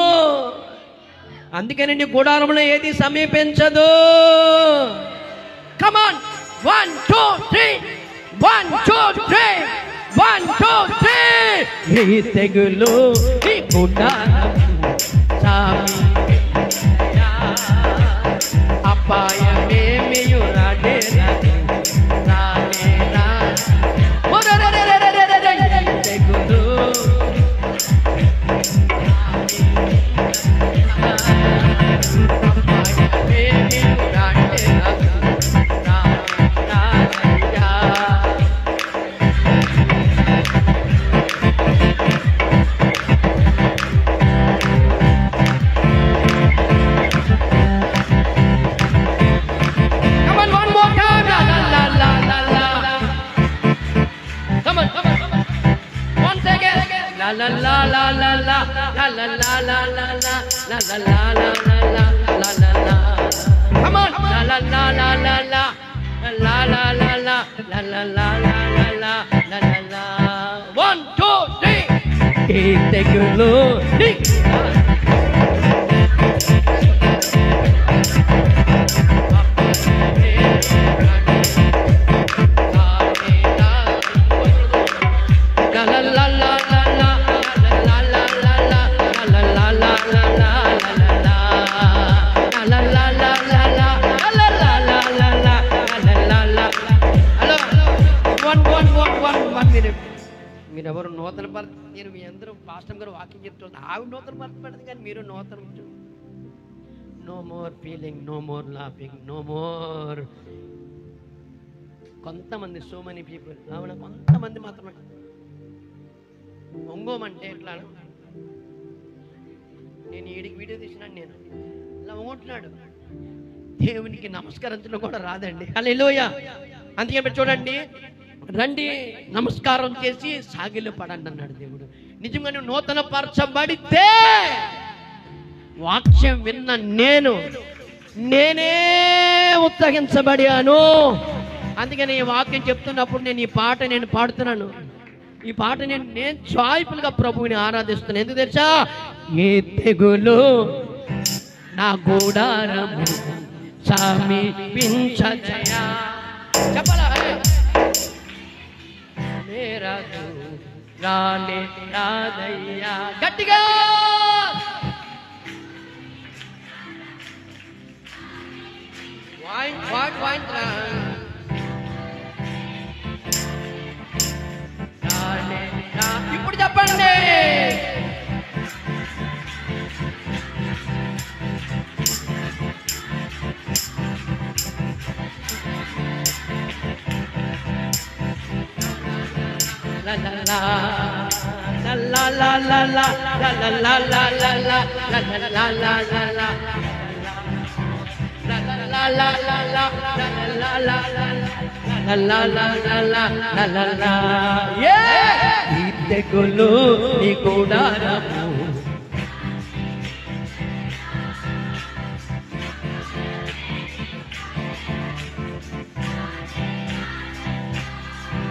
అందుకని నీ గుడారంలో ఏది సమీపించదు. కమాన్, 1 2 3, 1 2 3, 1 2 3. ఈ తెగులు ఈ గుడారం సమీపించదయా, అపాయమేమియు రానే రానే రానే రా. తెగులు అపాయమేమియు రానే రానే రానయ్యా. La la la la la la la la la la la la la la la la la la la la. Come on, la la la la la la la la la la la la la la la la la la. 1 2 3. ఈ తెగులు మీరెవరు నూతన నేను మీ అందరూ pastor గారు walking చెప్తున్నారు. ఆవిడ నూతన పరచబడింది, కానీ మీరు నూతన. No more feeling, no more laughing, no more. కొంతమంది, సో మెనీ పీపుల్, అవునా, కొంతమంది మాత్రమే ఒంగోమంటే ఎట్లా. నేను ఈడికి వీడియో తీసినాను, నేను ఇలా ఒంగుంటున్నాడు. దేవునికి నమస్కరించడం కూడా రాదండి. హల్లెలూయా. అందుకే చూడండి, రండి నమస్కారం చేసి సాగిలు పడండి అన్నాడు దేవుడు. నిజంగా నువ్వు నూతన పరచబడితే వాక్యం విన్న నేనే ఉత్సహించబడాను. అందుకని ఈ వాక్యం చెప్తున్నప్పుడు నేను ఈ పాట పాడుతున్నాను. ఈ పాట నేను జాయ్ఫుల్గా ప్రభువుని ఆరాధిస్తున్నాను. ఎందుకు తెలుసా? ఏ తెగులు నా గూడారము సమీపించజయా. చెప్పాలా? రానే రాదయ్యా. గట్టిగా ఇప్పుడు చెప్పండి. la la la la la la la la la la la la la la la la la la la తెగులు నీ గూడారము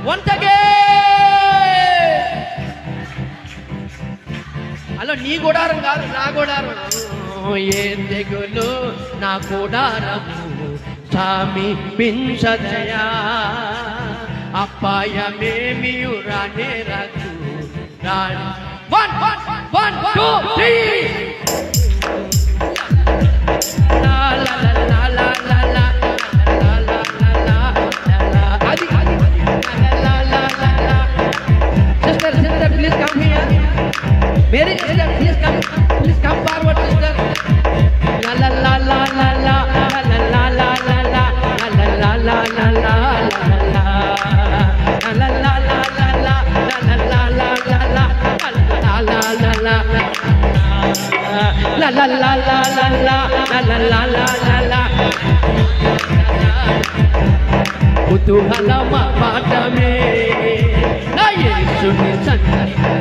once again. హలో, నీ గుడారం కాదు, నా గుడారం. ఏ తెగులు నా గుడారము సమీపించజయా. అపాయమేమియు రానే రాదు. 1 2 3 la la la la la la la adi la la la la. Sister, please come here. Mary sister, please come forward, sister. La la la la la la la la la la la la la la la la కుతూహలమ పాఠమే నా యేసుని సన్నిధి.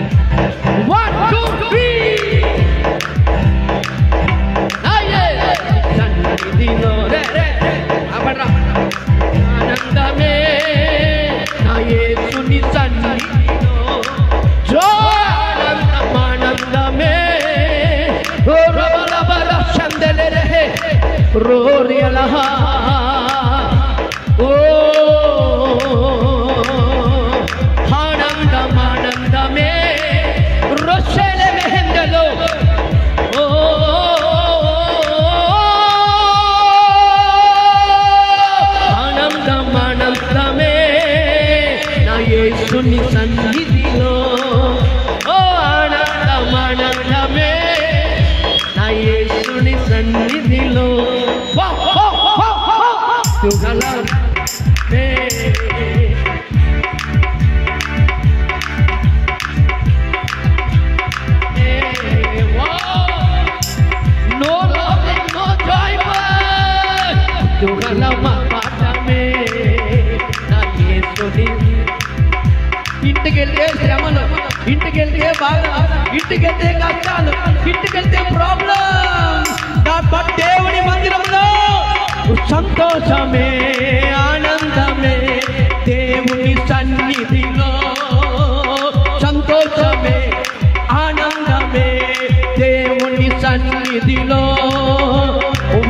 1 2 3 నా యేసు సన్నిధిలో ఆనందమే నా యేసుని సన్నిధిలో ఆనందమే. ఓ రబల చందలే రోరియలహ. ఓ ఆనందమే రొషెలె మెహందలో. ఓ ఆనందమే నా యేసుని సన్నిధిలో. ఓ ఆనందమే నా యేసుని సన్నిధిలో. ఇంటికెళ్తే శ్రమలు, ఇంటికెళ్తే బాధ, ఇంటికెళ్తే కష్టాలు, ఇంటికెళ్తే ప్రాబ్లం. బట్ దేవుని మందిరంలో సంతోషమే, ఆనందమే. దేవుని సన్నిధిలో సంతోషమే, ఆనందమే. దేవుని సన్నిధిలో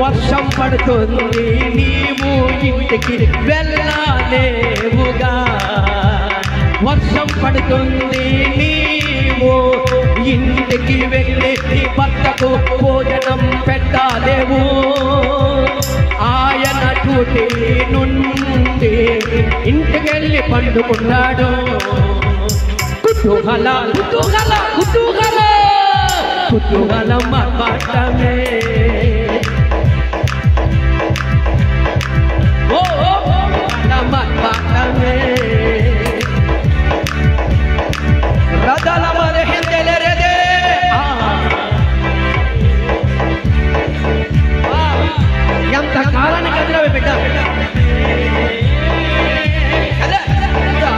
వర్షం పడుతుంది, నీవు ఇంటికి వెళ్ళలేవుగా. వర్షం పడుతుంది, నీవు ఇంటికి వెళ్ళి నీ భర్తకు భోజనం పెట్టలేవు. ఆయన డ్యూటీ నుండి ఇంటికెళ్ళి పండుకున్నాడు. కుతూహల కుతూహల కుతూహల కుతూహలం పాఠమే. ఓ పాఠమే. రదల మరే హిందెలరేదే. ఎంత కాలానికి ఎదురవి బిడ్డ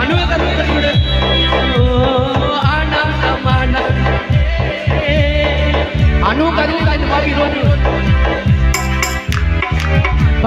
అనువు కలుగుతాడు. అనువు కలుగుతుంది బాబు.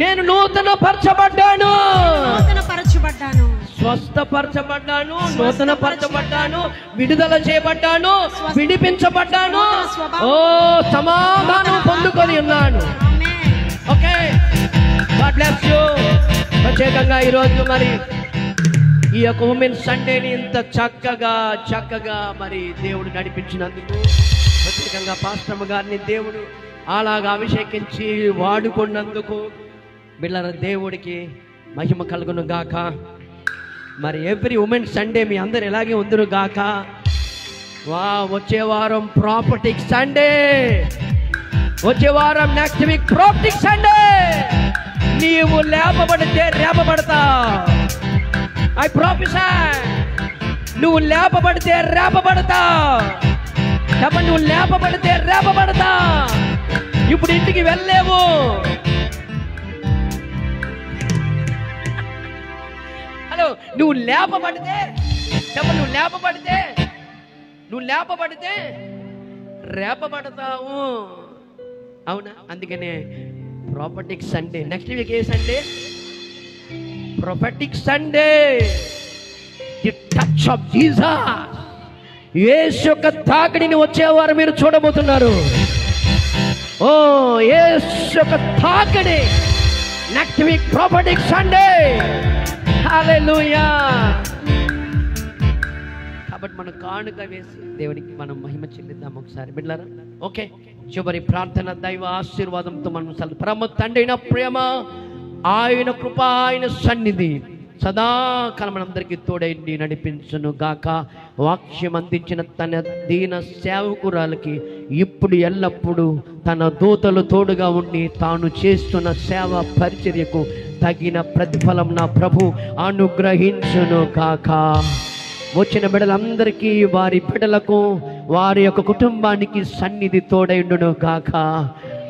నేను నూతన పరచబడ్డాను, నూతన పరచబడ్డాను, స్వస్థపరచబడ్డాను, నూతన పరచబడ్డాను, విడుదల చేయబడ్డాను, విడిపించబడ్డాను, ఓ సమాధానం పొందుకొని ఉన్నాను. Okay, God bless you. ప్రత్యేకంగా ఈరోజు మరి ఈ యొక్క ఉమెన్ సండేని ఇంత చక్కగా మరి దేవుడు నడిపించినందుకు ప్రత్యేకంగా పాస్టమ్మ గారిని దేవుడు అలాగా అభిషేకించి వాడుకున్నందుకు బిళ్ళ దేవుడికి మహిమ కలుగును గాక. మరి ఎవ్రీ ఉమెన్ సండే మీ అందరు ఎలాగే ఉందరు గాక. వచ్చే వారం ప్రాపర్టిక్ సండే, వచ్చే వారం నెక్స్ట్ వీక్ ప్రాపర్టిక్ సండే. నీవు లేపబడితే రేపబడతా. ఐ ప్రొఫెసై, నువ్వు లేపబడితే రేపబడతా. చెప్పండి, నువ్వు లేపబడితే రేపబడతా. ఇప్పుడు ఇంటికి వెళ్ళలేవు. హలో, నువ్వు లేపబడితే చెప్పండి, నువ్వు లేపబడితే రేపబడతావు. అవునా? అందుకనే ప్రాపర్టిక్ సండే. నెక్స్ట్ వీక్ ఏ Sunday? Prophetic Sunday. The touch of Jesus. యేసు యొక్క తాకిడిని వచ్చేవారు మీరు చూడబోతున్నారు. ఓ యేసు యొక్క తాకిడి. Next week prophetic Sunday. Hallelujah. కాబట్టి మనం కానుక వేసి దేవునికి మనం మహిమ చెల్లిద్దాం ఒకసారి బిడ్డలారా. ఓకే, చివరి ప్రార్థన దైవ ఆశీర్వాదంతో మనం పరమ తండ్రి అయిన ప్రేమ, ఆయన కృప, ఆయన సన్నిధి సదాకాలం మనందరికీ తోడైండి నడిపించును గాక. వాక్యం అందించిన తన దీన సేవకురాలకి ఇప్పుడు ఎల్లప్పుడూ తన దూతలు తోడుగా ఉండి తాను చేస్తున్న సేవ పరిచర్యకు తగిన ప్రతిఫలం నా ప్రభు అనుగ్రహించును గాక. వచ్చిన బిడ్డలందరికీ, వారి బిడ్డలకు, వారి యొక్క కుటుంబానికి సన్నిధి తోడైండును గాక.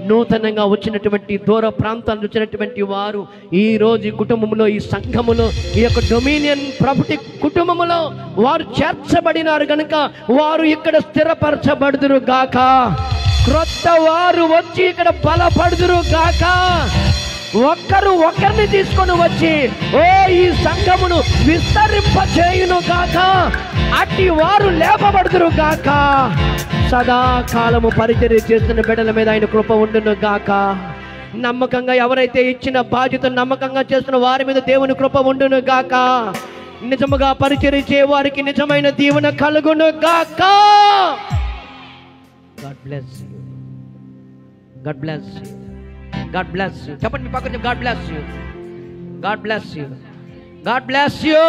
నూతనంగా వచ్చినటువంటి దూర ప్రాంతాలు వచ్చినటువంటి వారు ఈ రోజు ఈ కుటుంబంలో, ఈ సంఘములో, ఈ యొక్క డొమినియన్ ప్రాపర్టీ కుటుంబములో వారు చేర్చబడినారు కనుక వారు ఇక్కడ స్థిరపరచబడుదురు గాక. క్రొత్త వారు వచ్చి ఇక్కడ బలపడుదురు గాక. ఒకరిని తీసుకొని వచ్చి ఈ సంఘమును విస్తరింపచేయును గాక. అట్టి వారు లేపబడుదురు గాక. సదాకాలము పరిచర్య చేస్తున్న బిడ్డల మీద ఆయన కృప ఉండును గాక. నమ్మకంగా ఎవరైతే ఇచ్చిన బాధ్యత నమ్మకంగా చేస్తున్న వారి మీద దేవుని కృప ఉండును గాక. నిజముగా పరిచర్య చే వారికి నిజమైన దీవెన కలుగును గాక. God bless you. God bless you. God bless you. చెప్పండి మీ పక్కన, God bless you. God bless you. God bless you.